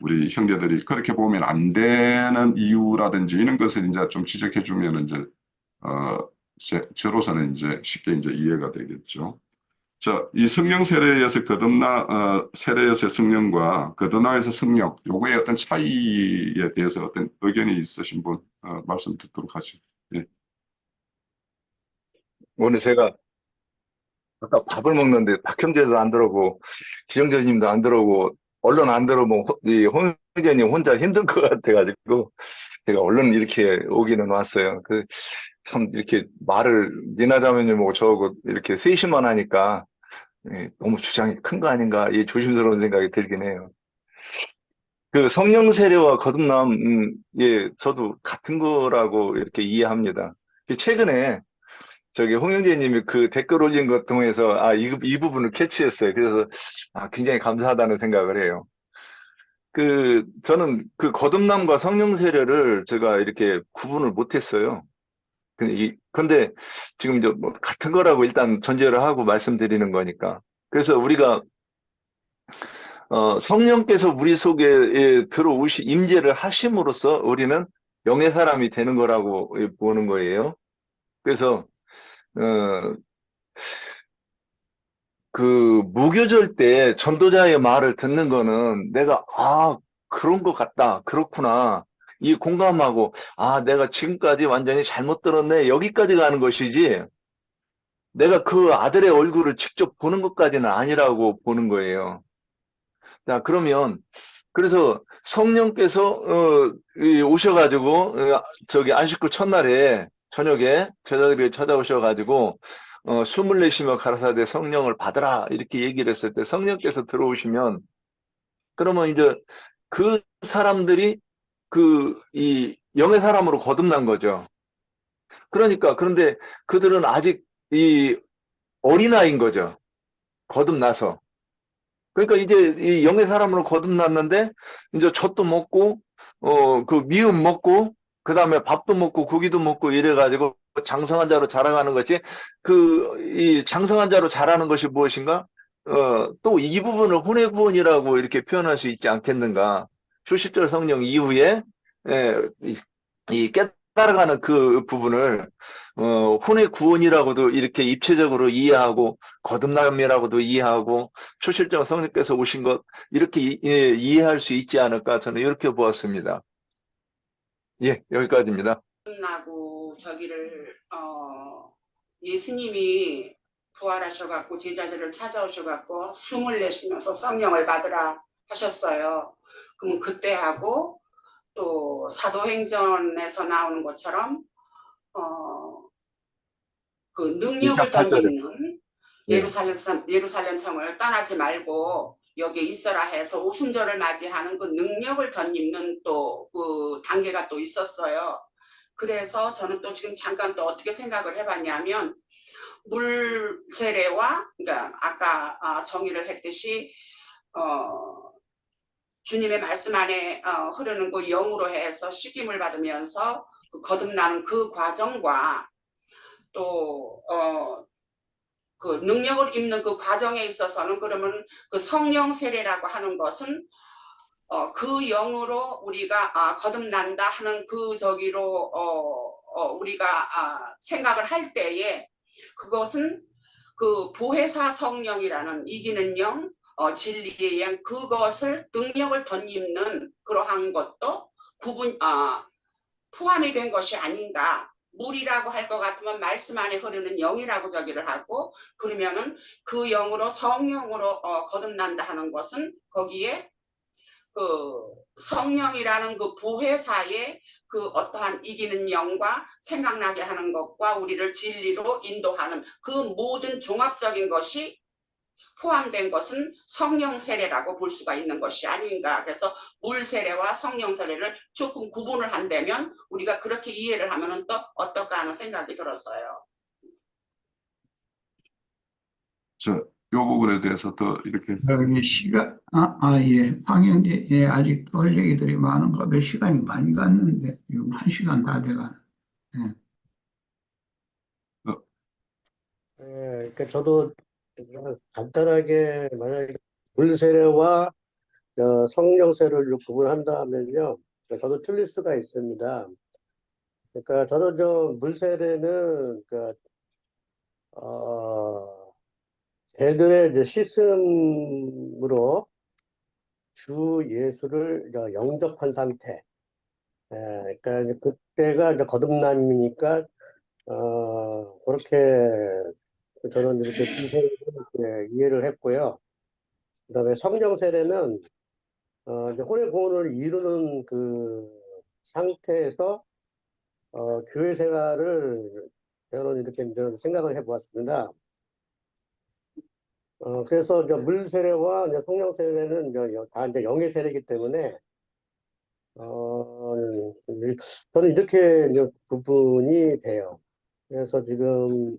우리 형제들이 그렇게 보면 안 되는 이유라든지 이런 것을 이제 좀 지적해 주면 이제 저로서는 이제 쉽게 이제 이해가 되겠죠. 자, 이 성령 세례에서 세례에서의 성령과 거듭나에서 성령, 요거의 어떤 차이에 대해서 어떤 의견이 있으신 분 말씀 듣도록 하시죠. 예. 오늘 제가 아까 밥을 먹는데 박형제도 안 들어오고, 기정재님도 안 들어오고, 언론 안 들어오면 이 홍의재님 혼자 힘들 것 같아가지고, 제가 얼른 이렇게 오기는 왔어요. 참 이렇게 말을 니나 자매님하고 저하고 이렇게 셋이만 하니까 너무 주장이 큰 거 아닌가 이 조심스러운 생각이 들긴 해요. 그 성령 세례와 거듭남 저도 같은 거라고 이렇게 이해합니다. 최근에 저기 홍영재님이 그 댓글 올린 것 통해서 이 부분을 캐치했어요. 그래서 굉장히 감사하다는 생각을 해요. 저는 그 거듭남과 성령 세례를 제가 이렇게 구분을 못했어요. 근데 지금 뭐 같은 거라고 일단 전제를 하고 말씀드리는 거니까. 그래서 우리가 성령께서 우리 속에 임재를 하심으로써 우리는 영의 사람이 되는 거라고 보는 거예요. 그래서 어, 무교절 때 전도자의 말을 듣는 거는 내가 그런 것 같다. 그렇구나. 이 공감하고, 아, 내가 지금까지 완전히 잘못 들었네. 여기까지 가는 것이지. 내가 그 아들의 얼굴을 직접 보는 것까지는 아니라고 보는 거예요. 자, 그러면, 그래서 성령께서, 오셔가지고, 저기 안식구 첫날에, 저녁에 제자들이 찾아오셔가지고, 숨을 내쉬며 가라사대 성령을 받으라. 이렇게 얘기를 했을 때 성령께서 들어오시면, 그러면 이제 그 사람들이 이 영의 사람으로 거듭난 거죠. 그러니까, 그런데 그들은 아직 이 어린아이인 거죠. 거듭나서. 그러니까 이제 이 영의 사람으로 거듭났는데, 이제 젖도 먹고, 그 미음 먹고, 그 다음에 밥도 먹고, 고기도 먹고 이래가지고 장성한 자로 자라가는 것이, 이 장성한 자로 자라는 것이 무엇인가? 또 이 부분을 혼의 구원이라고 이렇게 표현할 수 있지 않겠는가? 초십절 성령 이후에, 이 깨달아가는 그 부분을, 혼의 구원이라고도 이렇게 입체적으로 이해하고, 거듭남이라고도 이해하고, 초실정 성령께서 오신 것, 이렇게 이해할 수 있지 않을까, 저는 이렇게 보았습니다. 예, 여기까지입니다. 나고 저기를 예수님이 부활하셔갖고 제자들을 찾아오셔갖고 숨을 내쉬면서 성령을 받으라 하셨어요. 그러면 그때하고 또 사도행전에서 나오는 것처럼 그 능력을 28절에. 덧입는 예. 예루살렘 성을 떠나지 말고 여기에 있어라 해서 오순절을 맞이하는 그 능력을 덧입는 또 그 단계가 또 있었어요. 그래서 저는 또 지금 잠깐 또 어떻게 생각을 해봤냐면 물 세례와 그러니까 아까 정의를 했듯이 주님의 말씀 안에 흐르는 그 영으로 해서 씻김을 받으면서 그 거듭나는 그 과정과 또 그 능력을 입는 그 과정에 있어서는 그러면 그 성령 세례라고 하는 것은 그 영으로 우리가 거듭난다 하는 그 저기로 우리가 생각을 할 때에 그것은 그 보혜사 성령이라는 이기는 영, 진리의 영 그것을 능력을 덧입는 그러한 것도 포함이 된 것이 아닌가. 물이라고 할 것 같으면 말씀 안에 흐르는 영이라고 저기를 하고 그러면은 그 영으로 성령으로 거듭난다 하는 것은 거기에 그 성령이라는 그 보혜사의 그 어떠한 이기는 영과 생각나게 하는 것과 우리를 진리로 인도하는 그 모든 종합적인 것이 포함된 것은 성령 세례라고 볼 수가 있는 것이 아닌가. 그래서 물 세례와 성령 세례를 조금 구분을 한다면 우리가 그렇게 이해를 하면 또 어떨까 하는 생각이 들었어요. 요 부분에 대해서 더 이렇게 여기 예. 황영재, 예, 아직 할 얘기들이 많은가? 몇 시간이 많이 갔는데, 지금 1시간 다 돼가는. 예. 예, 그러니까 저도 그냥 간단하게 만약에 물 세례와 성령 세례를 구분한다면요, 저도 틀릴 수가 있습니다. 그러니까 저는 물 세례는 애들의 이제 씻음으로 주 예수를 영접한 상태. 예, 그러니까 이제 그때가 이제 거듭남이니까 그렇게 저는 이렇게 물 세례를 이해를 했고요. 그다음에 성령 세례는 이제 혼의 구원을 이루는 그 상태에서 교회 생활을 저는 이렇게 이제 생각을 해보았습니다. 그래서 이제 물 세례와 이제 성령 세례는 다 이제 영의 세례이기 때문에 저는 이렇게 이제 구분이 돼요. 그래서 지금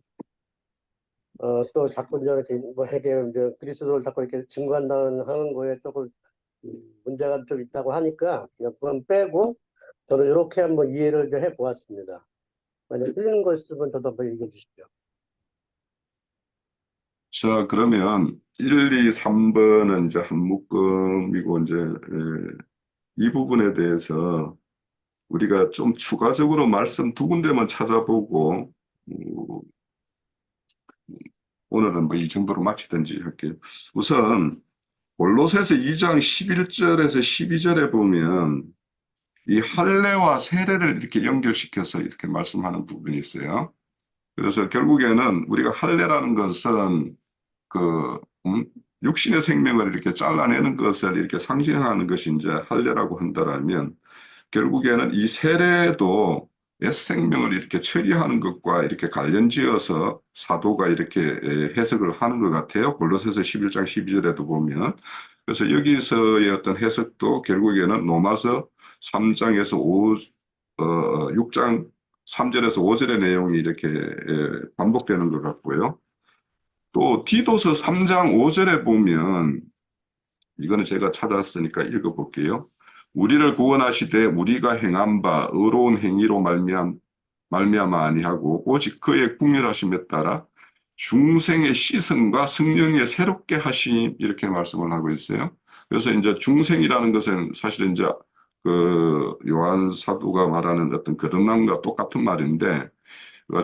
또 자꾸 이제 뭐 이렇게 이제 그리스도를 자꾸 이렇게 증거한다는 거에 조금 문제가 좀 있다고 하니까 그건 빼고 저는 이렇게 한번 이해를 좀 해보았습니다. 만약 틀리는 거 있으면 저도 한번 얘기해 주십시오. 자, 그러면 1, 2, 3번은 이제 한 묶음이고 이제 이 부분에 대해서 우리가 좀 추가적으로 말씀 두 군데만 찾아보고 오늘은 뭐 이 정도로 마치든지 할게요. 우선 골로새서 2장 11절에서 12절에 보면 이 할례와 세례를 이렇게 연결시켜서 이렇게 말씀하는 부분이 있어요. 그래서 결국에는 우리가 할례라는 것은 그 육신의 생명을 이렇게 잘라내는 것을 이렇게 상징하는 것이 이제 할례라고 한다라면, 결국에는 이 세례도 옛 생명을 이렇게 처리하는 것과 이렇게 관련지어서 사도가 이렇게 해석을 하는 것 같아요. 골로새서 11장 12절에도 보면. 그래서 여기서의 어떤 해석도 결국에는 로마서 3장에서 6장 3절에서 5절의 내용이 이렇게 반복되는 것 같고요. 또 디도서 3장 5절에 보면, 이거는 제가 찾았으니까 읽어볼게요. 우리를 구원하시되 우리가 행한 바 의로운 행위로 말미암아 아니하고 오직 그의 국률하심에 따라 중생의 시선과 성령의 새롭게 하심, 이렇게 말씀을 하고 있어요. 그래서 이제 중생이라는 것은 사실은 이제 그 요한 사도가 말하는 어떤 거듭남과 똑같은 말인데,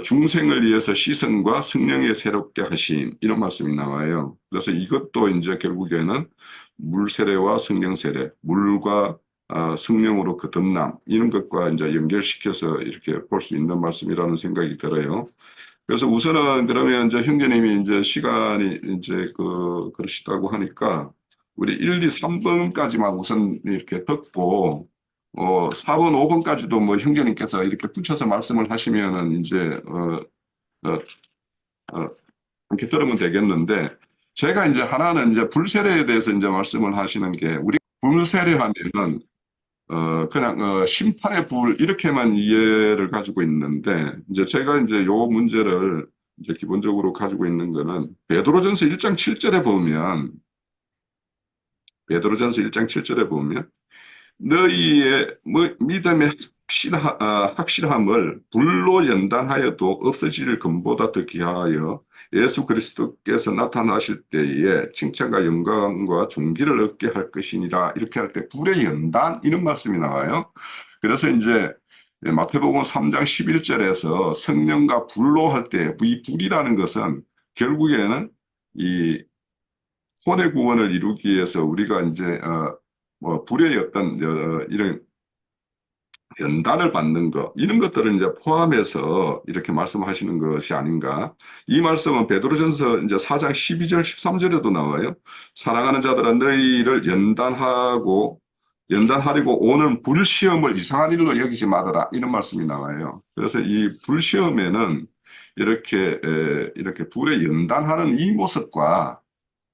중생을 위해서 시선과 성령의 새롭게 하심, 이런 말씀이 나와요. 그래서 이것도 이제 결국에는 물 세례와 성령 세례, 물과 성령으로 거듭남, 이런 것과 이제 연결시켜서 이렇게 볼 수 있는 말씀이라는 생각이 들어요. 그래서 우선은 그러면 이제 형제님이 이제 시간이 이제 그러시다고 하니까 우리 1, 2, 3번까지만 우선 이렇게 듣고 4번, 5번까지도 뭐 형제님께서 이렇게 붙여서 말씀을 하시면은 이제 이렇게 들으면 되겠는데, 제가 이제 하나는 이제 불세례에 대해서 이제 말씀을 하시는 게, 우리 불세례 하면은 그냥 심판의 불, 이렇게만 이해를 가지고 있는데, 이제 제가 이제 요 문제를 이제 기본적으로 가지고 있는 거는 베드로전서 1장 7절에 보면, 베드로전서 1장 7절에 보면 너희의 믿음의 확실함을 불로 연단하여도 없어질 금보다 더 귀하여 예수 그리스도께서 나타나실 때에 칭찬과 영광과 존귀를 얻게 할 것이니라. 이렇게 할 때 불의 연단, 이런 말씀이 나와요. 그래서 이제 마태복음 3장 11절에서 성령과 불로 할 때, 이 불이라는 것은 결국에는 이 혼의 구원을 이루기 위해서 우리가 이제 불의 어떤 이런 연단을 받는 것, 이런 것들을 이제 포함해서 이렇게 말씀하시는 것이 아닌가. 이 말씀은 베드로전서 이제 4장 12절 13절에도 나와요. 사랑하는 자들아 너희를 연단하려고 오는 불시험을 이상한 일로 여기지 말아라, 이런 말씀이 나와요. 그래서 이 불시험에는 이렇게 불에 연단하는 이 모습과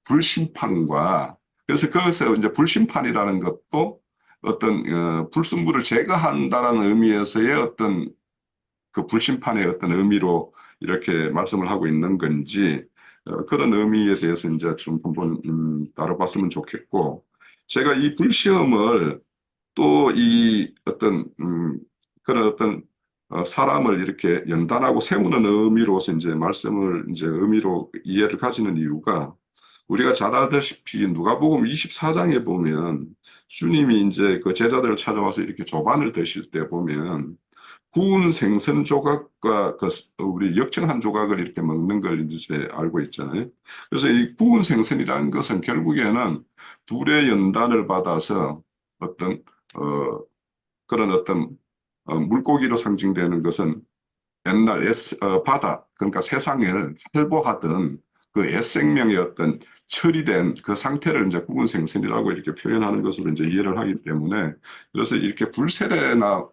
불심판과, 그래서 거기서 이제 불심판이라는 것도 어떤 불순물을 제거한다라는 의미에서의 어떤 그 불심판의 어떤 의미로 이렇게 말씀을 하고 있는 건지, 그런 의미에 대해서 이제 좀 한번 다뤄봤으면 좋겠고, 제가 이 불시험을 또 이 어떤 그런 어떤 사람을 이렇게 연단하고 세우는 의미로서 이제 말씀을 이제 의미로 이해를 가지는 이유가, 우리가 잘 알다시피 누가복음 24장에 보면 주님이 이제 그 제자들을 찾아와서 이렇게 조반을 드실 때 보면 구운 생선 조각과 우리 역청 한 조각을 이렇게 먹는 걸 이제 알고 있잖아요. 그래서 이 구운 생선이라는 것은 결국에는 불의 연단을 받아서 어떤 그런 어떤 물고기로 상징되는 것은 옛날 바다, 그러니까 세상을 활보하던 그 옛생명의 어떤 처리된 그 상태를 이제 구은 생선이라고 이렇게 표현하는 것으로 이제 이해를 하기 때문에, 그래서 이렇게 불세례나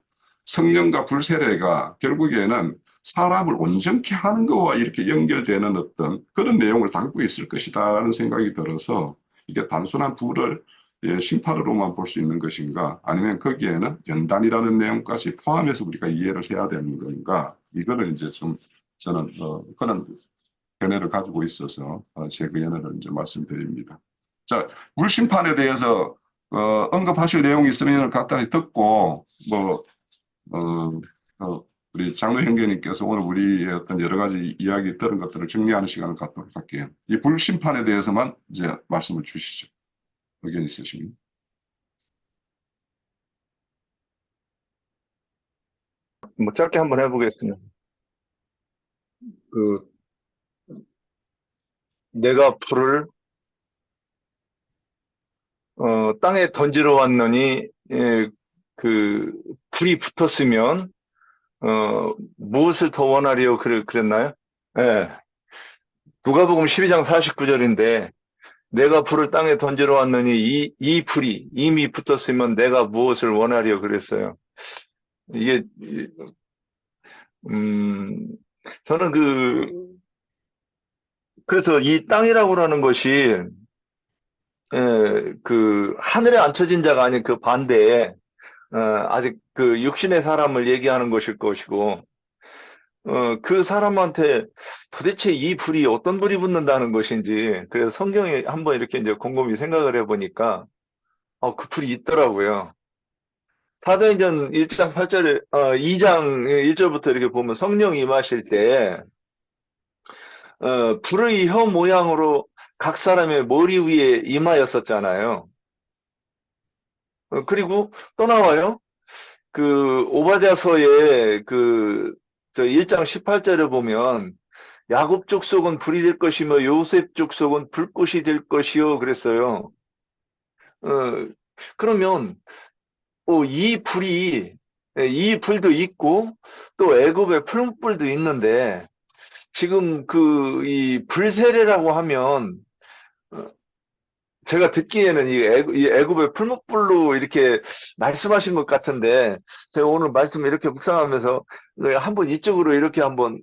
성령과 불세례가 결국에는 사람을 온전케 하는 것과 이렇게 연결되는 어떤 그런 내용을 담고 있을 것이다라는 생각이 들어서, 이게 단순한 불을 심판으로만 볼 수 있는 것인가, 아니면 거기에는 연단이라는 내용까지 포함해서 우리가 이해를 해야 되는 건가, 이거를 이제 좀 저는 그런 견해를 가지고 있어서 제 견해를 이제 말씀드립니다. 자, 불심판에 대해서 언급하실 내용이 있으면 간단히 듣고, 우리 장로 형제님께서 오늘 우리의 어떤 여러 가지 이야기 들은 것들을 정리하는 시간을 갖도록 할게요. 이 불심판에 대해서만 이제 말씀을 주시죠. 의견 있으시면. 뭐 짧게 한번 해보겠습니다. 그 내가 불을 땅에 던지러 왔느니 그 불이 붙었으면 무엇을 더 원하리요? 그랬나요? 예. 누가복음 12장 49절인데 내가 불을 땅에 던지러 왔느니 이 불이 이미 붙었으면 내가 무엇을 원하리요? 그랬어요. 이게 저는 그래서 이 땅이라고 하는 것이 그 하늘에 앉혀진 자가 아닌 그 반대에 아직 그 육신의 사람을 얘기하는 것일 것이고 그 사람한테 도대체 이 불이 어떤 불이 붙는다는 것인지 그래서 성경에 한번 이렇게 이제 곰곰이 생각을 해보니까 그 불이 있더라고요. 사도행전 1장 8절에 2장 1절부터 이렇게 보면 성령이 임하실 때 불의 혀 모양으로 각 사람의 머리 위에 임하였었잖아요. 그리고 또 나와요. 그 오바댜서의 저 1장 18절에 보면 야곱 족속은 불이 될 것이며 요셉 족속은 불꽃이 될 것이요 그랬어요. 그러면 이 불도 있고 또 애굽의 풀무불도 있는데 지금 이 불세례라고 하면 제가 듣기에는 이 애굽의 풀무불로 이렇게 말씀하신 것 같은데 제가 오늘 말씀을 이렇게 묵상하면서 한번 이쪽으로 이렇게 한번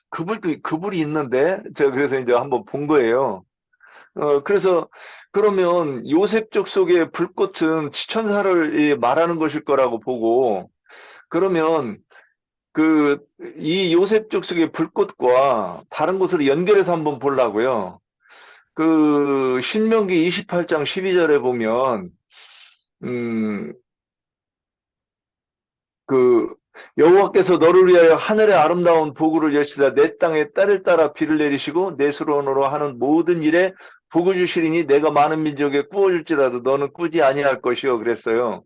그 불이 있는데 제가 그래서 이제 한번 본 거예요. 그래서 그러면 요셉 족속의 불꽃은 지천사를 말하는 것일 거라고 보고 그러면 이 요셉 족속의 불꽃과 다른 곳으로 연결해서 한번 보려고요. 신명기 28장 12절에 보면 여호와께서 너를 위하여 하늘의 아름다운 보구를 여시다 내 땅에 딸을 따라 비를 내리시고 내 수론으로 하는 모든 일에 복을 주시리니 내가 많은 민족에 꾸어줄지라도 너는 꾸지 아니할 것이요 그랬어요.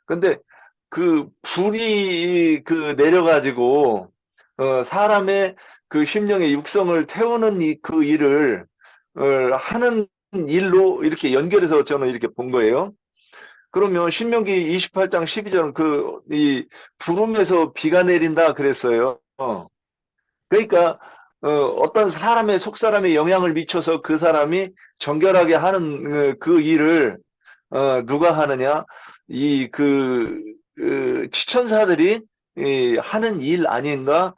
근데 불이 내려가지고 사람의 심령의 육성을 태우는 그 일을 하는 일로 이렇게 연결해서 저는 이렇게 본 거예요. 그러면 신명기 28장 12절은 이 구름에서 비가 내린다 그랬어요. 그러니까 어떤 사람의 속사람에 영향을 미쳐서 그 사람이 정결하게 하는 그 일을 누가 하느냐? 지천사들이 하는 일 아닌가?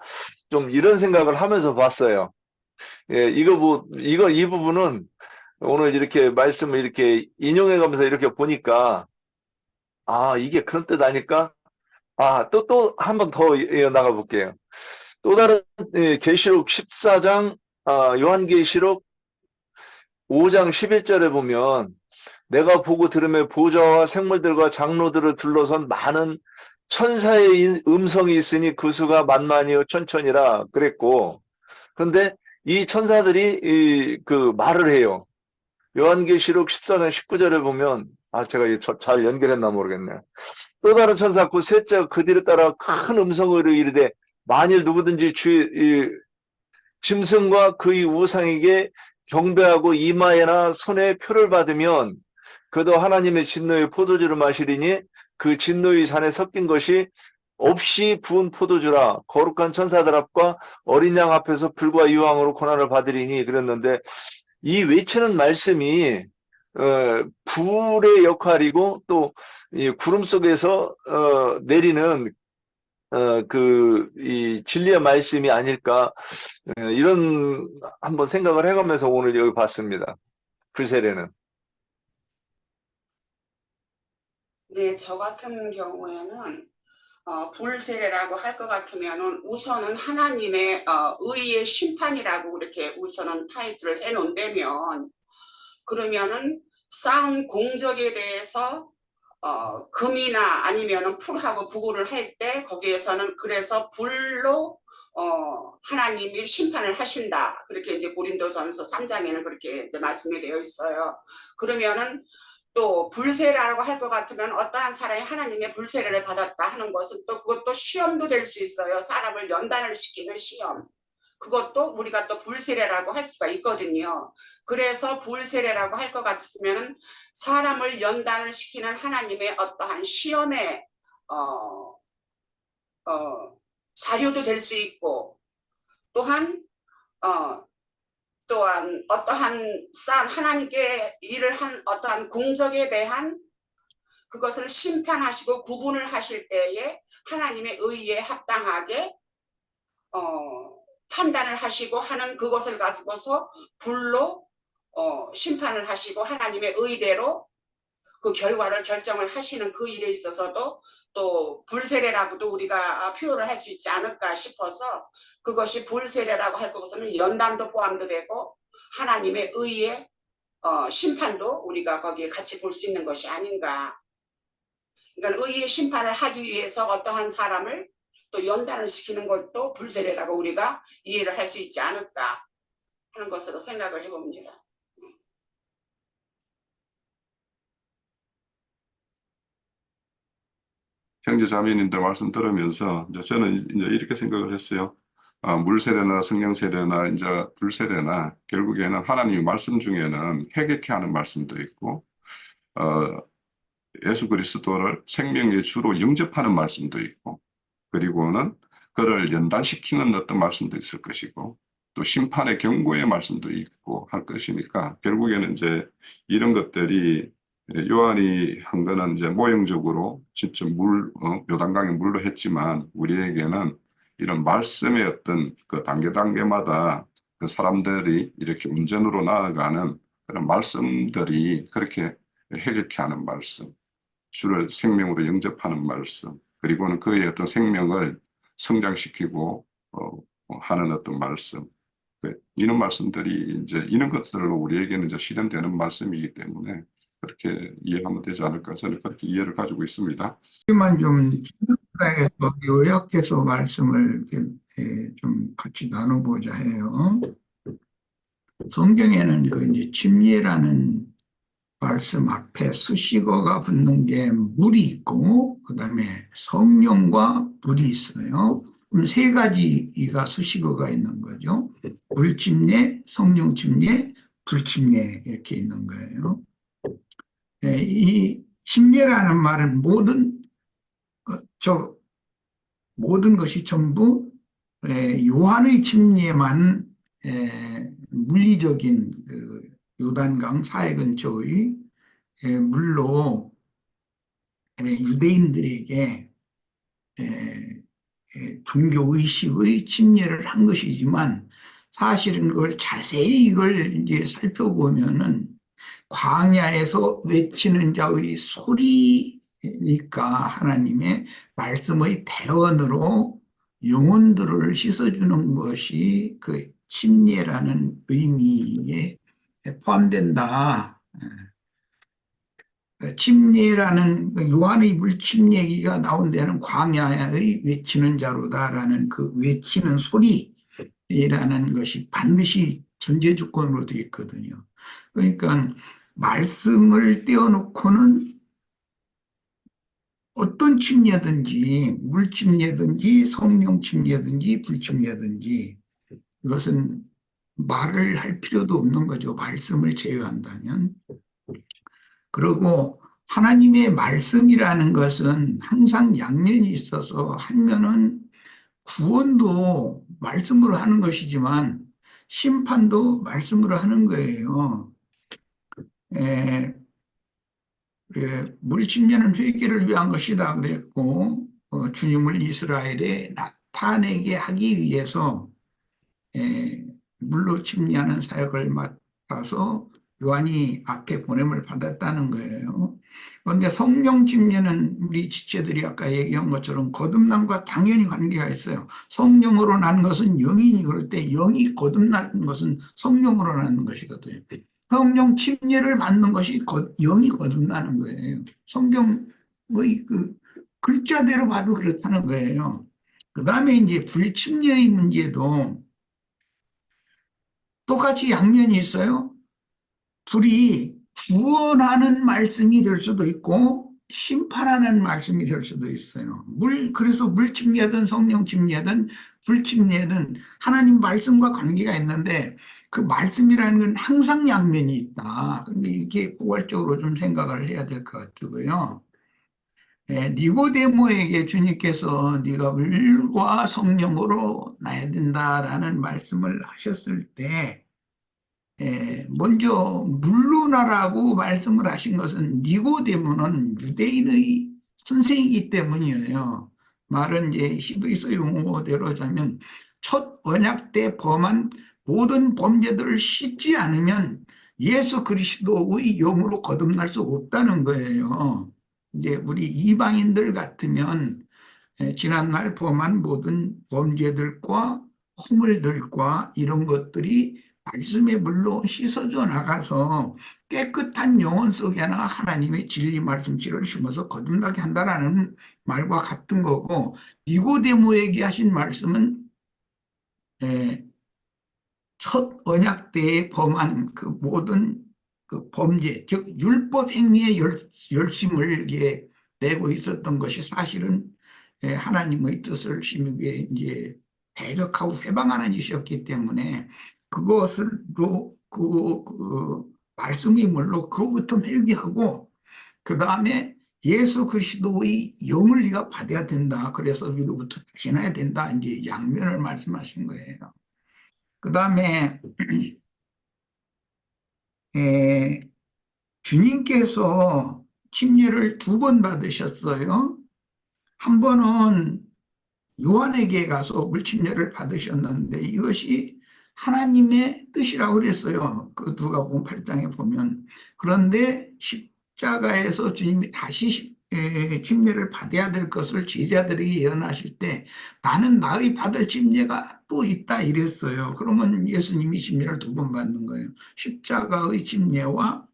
좀 이런 생각을 하면서 봤어요. 예, 이 부분은 오늘 이렇게 말씀을 이렇게 인용해 가면서 이렇게 보니까, 이게 그런 뜻 아닐까? 또 한 번 더 나가 볼게요. 또 다른, 계시록 14장, 요한계시록 5장 11절에 보면, 내가 보고 들음에 보좌와 생물들과 장로들을 둘러선 많은 천사의 음성이 있으니 그 수가 만만이요 천천이라 그랬고, 그런데 이 천사들이 말을 해요. 요한계시록 14장 19절에 보면 제가 잘 연결했나 모르겠네요. 또 다른 천사 그 셋째가 그 뒤를 따라 큰 음성으로 이르되 만일 누구든지 주의 짐승과 그의 우상에게 경배하고 이마에나 손에 표를 받으면 그도 하나님의 진노의 포도주를 마시리니 그 진노의 잔에 섞인 것이 없이 부은 포도주라 거룩한 천사들 앞과 어린 양 앞에서 불과 유황으로 고난을 받으리니 그랬는데 이 외치는 말씀이 불의 역할이고 또 이 구름 속에서 내리는 이 진리의 말씀이 아닐까 이런 한번 생각을 해가면서 오늘 여기 봤습니다. 불세례는. 네, 저 같은 경우에는 불세례라고 할 것 같으면은 우선은 하나님의 의의 심판이라고 이렇게 우선은 타이틀을 해놓는다면 그러면은 쌓은 공적에 대해서 금이나 아니면은 풀하고 부구를 할 때 거기에서는 그래서 불로 하나님이 심판을 하신다. 그렇게 이제 고린도전서 3장에는 그렇게 이제 말씀이 되어 있어요. 그러면은 또 불세례라고 할 것 같으면 어떠한 사람이 하나님의 불세례를 받았다 하는 것은 또 그것도 시험도 될 수 있어요. 사람을 연단을 시키는 시험. 그것도 우리가 또 불세례라고 할 수가 있거든요. 그래서 불세례라고 할 것 같으면 사람을 연단을 시키는 하나님의 어떠한 시험의 자료도 될 수 있고, 또한 어떠한 하나님께 일을 한 어떠한 공적에 대한 그것을 심판하시고 구분을 하실 때에 하나님의 의에 합당하게 판단을 하시고 하는 그것을 가지고서 불로 심판을 하시고 하나님의 의대로 그 결과를 결정을 하시는 그 일에 있어서도 또 불세례라고도 우리가 표현을 할 수 있지 않을까 싶어서, 그것이 불세례라고 할 것은 연단도 포함도 되고 하나님의 의의 심판도 우리가 거기에 같이 볼 수 있는 것이 아닌가. 그러니까 의의 심판을 하기 위해서 어떠한 사람을 또 연단을 시키는 것도 불세례라고 우리가 이해를 할 수 있지 않을까 하는 것으로 생각을 해봅니다. 형제자매님들 말씀 들으면서 이제 저는 이제 이렇게 생각을 했어요. 물세례나 성령세례나 이제 불세례나 결국에는 하나님의 말씀 중에는 회개케 하는 말씀도 있고, 예수 그리스도를 생명의 주로 영접하는 말씀도 있고, 그리고는 그를 연단시키는 어떤 말씀도 있을 것이고, 또 심판의 경고의 말씀도 있고 할 것이니까, 결국에는 이제 이런 것들이 요한이 한 거는 이제 모형적으로 직접 요단강에 물로 했지만, 우리에게는 이런 말씀의 어떤 그 단계마다 그 사람들이 이렇게 운전으로 나아가는 그런 말씀들이 그렇게 회개케 하는 말씀, 주를 생명으로 영접하는 말씀, 그리고는 그의 어떤 생명을 성장시키고 하는 어떤 말씀, 이런 말씀들이 이제 이런 것들로 우리에게는 이제 실현되는 말씀이기 때문에 그렇게 이해하면 되지 않을까, 저는 그렇게 이해를 가지고 있습니다. 하지만 좀 에서 요약해서 말씀을 이렇게, 좀 같이 나눠보자 해요. 성경에는 그 이제 침례라는 말씀 앞에 수식어가 붙는 게 물이 있고, 그 다음에 성령과 불이 있어요. 그럼 세 가지가 수식어가 있는 거죠. 물침례, 성령침례, 불침례 이렇게 있는 거예요. 이 침례라는 말은 모든 것이 전부 요한의 침례만 물리적인 그 요단강 사해 근처의 물로 유대인들에게 종교의식의 침례를 한 것이지만, 사실은 그걸 자세히 이걸 이제 살펴보면은 광야에서 외치는 자의 소리니까 하나님의 말씀의 대언으로 영혼들을 씻어주는 것이 그 침례라는 의미에 포함된다. 침례라는 요한의 물침례 얘기가 나온 데는 광야의 외치는 자로다라는 그 외치는 소리라는 것이 반드시 전제 조건으로 되어 있거든요. 그러니까 말씀을 떼어놓고는 어떤 침례든지, 물침례든지 성령침례든지 불침례든지 이것은 말을 할 필요도 없는 거죠. 말씀을 제외한다면. 그리고 하나님의 말씀이라는 것은 항상 양면이 있어서, 한면은 구원도 말씀으로 하는 것이지만 심판도 말씀으로 하는 거예요. 물침례는 회개를 위한 것이다 그랬고, 주님을 이스라엘에 나타내게 하기 위해서 물로 침례하는 사역을 맡아서 요한이 앞에 보냄을 받았다는 거예요. 그런데 성령 침례는 우리 지체들이 아까 얘기한 것처럼 거듭남과 당연히 관계가 있어요. 성령으로 난 것은 영이니, 그럴 때 영이 거듭나는 것은 성령으로 나는 것이거든요. 성령 침례를 받는 것이 영이 거듭나는 거예요. 성경의 그 글자대로 봐도 그렇다는 거예요. 그 다음에 이제 불침례의 문제도 똑같이 양면이 있어요. 불이 구원하는 말씀이 될 수도 있고 심판하는 말씀이 될 수도 있어요. 그래서 물침례든 성령 침례든 불침례든 하나님 말씀과 관계가 있는데 그 말씀이라는 건 항상 양면이 있다. 근데 이게 포괄적으로 좀 생각을 해야 될 것 같고요. 니고데모에게 주님께서 네가 물과 성령으로 나야 된다라는 말씀을 하셨을 때 먼저 물로 나라고 말씀을 하신 것은 니고데모는 유대인의 선생이기 때문이에요. 말은 이제 히브리서 용어대로 하자면 첫 언약 때 범한 모든 범죄들을 씻지 않으면 예수 그리스도의 영으로 거듭날 수 없다는 거예요. 이제 우리 이방인들 같으면 지난날 범한 모든 범죄들과 허물들과 이런 것들이 말씀의 물로 씻어져 나가서 깨끗한 영혼 속에나 하나님의 진리 말씀씨를 심어서 거듭나게 한다라는 말과 같은 거고, 니고데모에게 하신 말씀은 첫 언약 때에 범한 그 모든 그 범죄, 즉 율법 행위에 열심을 내고 있었던 것이 사실은 하나님의 뜻을 심하게 이제 대적하고 회방하는 이셨기 때문에 그것으로 그 말씀이 물로 그것부터 회개하고 그 다음에 예수 그리스도의 영을 네가 받아야 된다. 그래서 위로부터 지나야 된다. 이제 양면을 말씀하신 거예요. 그 다음에 주님께서 침례를 2번 받으셨어요. 한 번은 요한에게 가서 물침례를 받으셨는데 이것이 하나님의 뜻이라고 그랬어요. 그 누가복음 8장에 보면. 그런데 십자가에서 주님이 다시 침례를 받아야 될 것을 제자들이 예언하실 때 나는 나의 받을 침례가 또 있다 이랬어요. 그러면 예수님이 침례를 2번 받는 거예요. 십자가의 침례와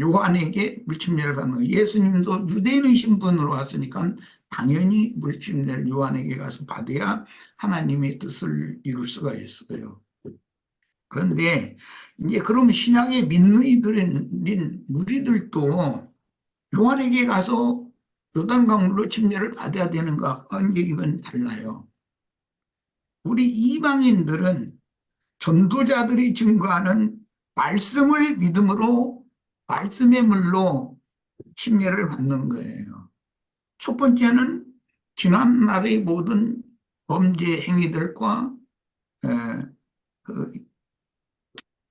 요한에게 물침례를 받는 거예요. 예수님도 유대인의 신분으로 왔으니까 당연히 물침례를 요한에게 가서 받아야 하나님의 뜻을 이룰 수가 있어요. 그런데 이제 그럼 신약에 믿는 이들인 무리들도 요한에게 가서 요단강물로 침례를 받아야 되는가? 이제 이건 달라요. 우리 이방인들은 전도자들이 증거하는 말씀을 믿음으로 말씀의 물로 침례를 받는 거예요. 첫 번째는 지난날의 모든 범죄 행위들과 그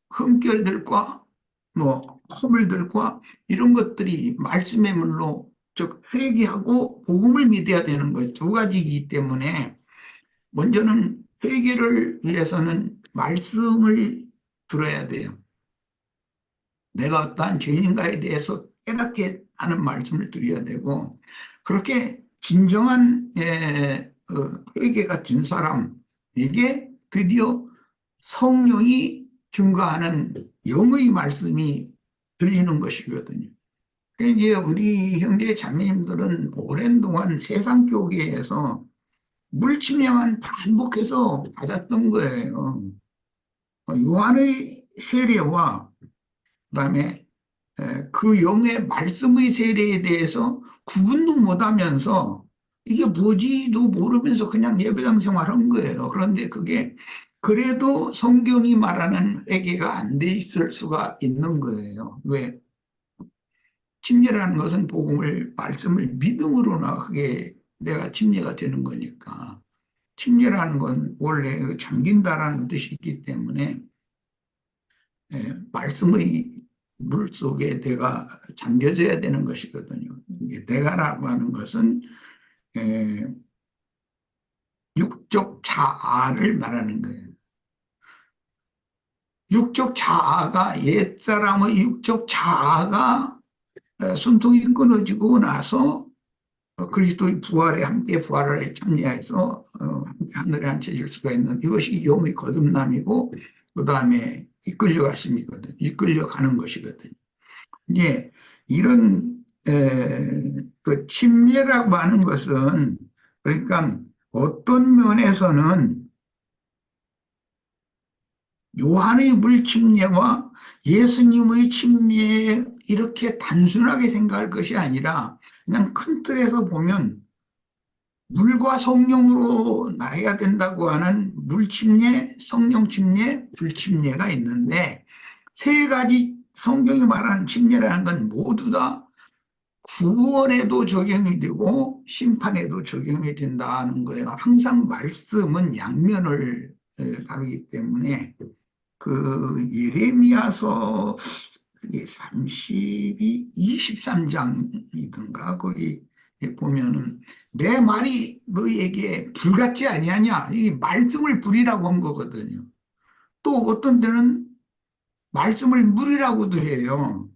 흠결들과 뭐 허물들과 이런 것들이 말씀의 물로 즉 회개하고 복음을 믿어야 되는 거예요. 2가지이기 때문에 먼저는 회개를 위해서는 말씀을 들어야 돼요. 내가 어떠한 죄인가에 대해서 깨닫게 하는 말씀을 드려야 되고 그렇게 진정한 회개가 된 사람에게 드디어 성령이 증거하는 영의 말씀이 들리는 것이거든요. 이제 우리 형제 자매님들은 오랜 동안 세상 교계에서 물침례만 반복해서 받았던 거예요. 요한의 세례와 그다음에 그 영의 말씀의 세례에 대해서 구분도 못하면서 이게 뭐지도 모르면서 그냥 예배당 생활한 거예요. 그런데 그게 그래도 성경이 말하는 회개가 안 돼 있을 수가 있는 거예요. 왜? 침례라는 것은 복음을 말씀을 믿음으로나 그게 내가 침례가 되는 거니까. 침례라는 건 원래 잠긴다라는 뜻이 있기 때문에 말씀의 물 속에 내가 잠겨져야 되는 것이거든요. 내가라고 하는 것은 육적 자아를 말하는 거예요. 육적 자아가 옛사람의 육적 자아가 숨통이 끊어지고 나서 그리스도의 부활에 함께 부활에 참여해서 함께 하늘에 앉혀질 수가 있는 이것이 영의 거듭남이고 그 다음에 이끌려가심이거든. 이끌려가는 것이거든요. 이제 이런 그 침례라고 하는 것은 그러니까 어떤 면에서는 요한의 물침례와 예수님의 침례의 이렇게 단순하게 생각할 것이 아니라 그냥 큰 틀에서 보면 물과 성령으로 나야 된다고 하는 물침례, 성령침례, 불침례가 있는데 세 가지 성경이 말하는 침례라는 건 모두 다 구원에도 적용이 되고 심판에도 적용이 된다는 거예요. 항상 말씀은 양면을 다루기 때문에 그 예레미야서 그게 23장이든가 거기 보면은 내 말이 너희에게 불같지 아니하냐 이 말씀을 불이라고 한 거거든요. 또 어떤 데는 말씀을 물이라고도 해요.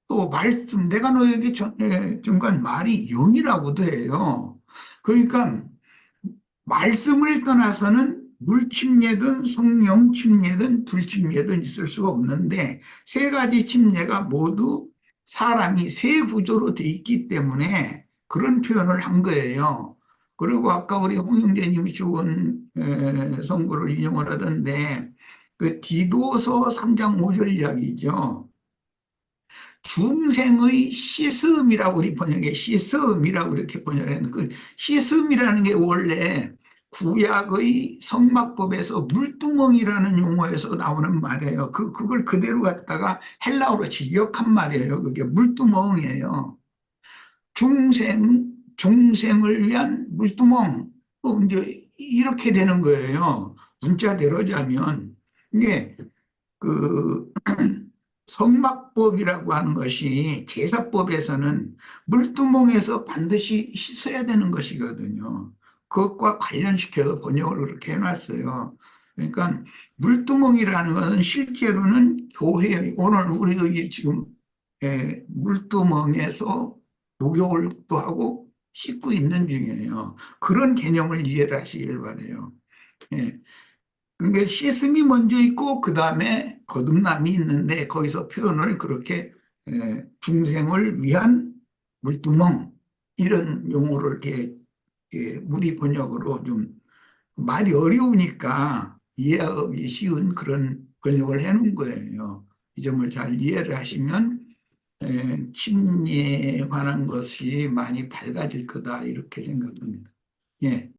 또 말씀 내가 너에게 전한 말이 영이라고도 해요. 그러니까 말씀을 떠나서는 물침례든 성령침례든 불침례든 있을 수가 없는데 세 가지 침례가 모두 사람이 세 구조로 돼 있기 때문에 그런 표현을 한 거예요. 그리고 아까 우리 홍 형제님이 좋은 성구를 인용을 하던데 그 디도서 3장 5절 이야기죠. 중생의 씻음이라고 우리 번역에 씻음이라고 이렇게 번역했는데 그 씻음이라는 게 원래 구약의 성막법에서 물두멍이라는 용어에서 나오는 말이에요. 그걸 그대로 갖다가 헬라어로 직역한 말이에요. 그게 물두멍이에요. 중생을 위한 물두멍. 이제 이렇게 되는 거예요. 문자대로자면 이게 그 성막법이라고 하는 것이 제사법에서는 물두멍에서 반드시 씻어야 되는 것이거든요. 그것과 관련시켜서 번역을 그렇게 해놨어요. 그러니까 물두멍이라는 것은 실제로는 교회 오늘 우리 지금 물두멍에서 목욕도 하고 씻고 있는 중이에요. 그런 개념을 이해를 하시길 바라요. 예. 그러니까 씻음이 먼저 있고 그 다음에 거듭남이 있는데 거기서 표현을 그렇게 중생을 위한 물두멍 이런 용어를 이렇게 우리 번역으로 좀 말이 어려우니까 이해하기 쉬운 그런 번역을 해놓은 거예요. 이 점을 잘 이해를 하시면 침례에 관한 것이 많이 밝아질 거다 이렇게 생각합니다. 예.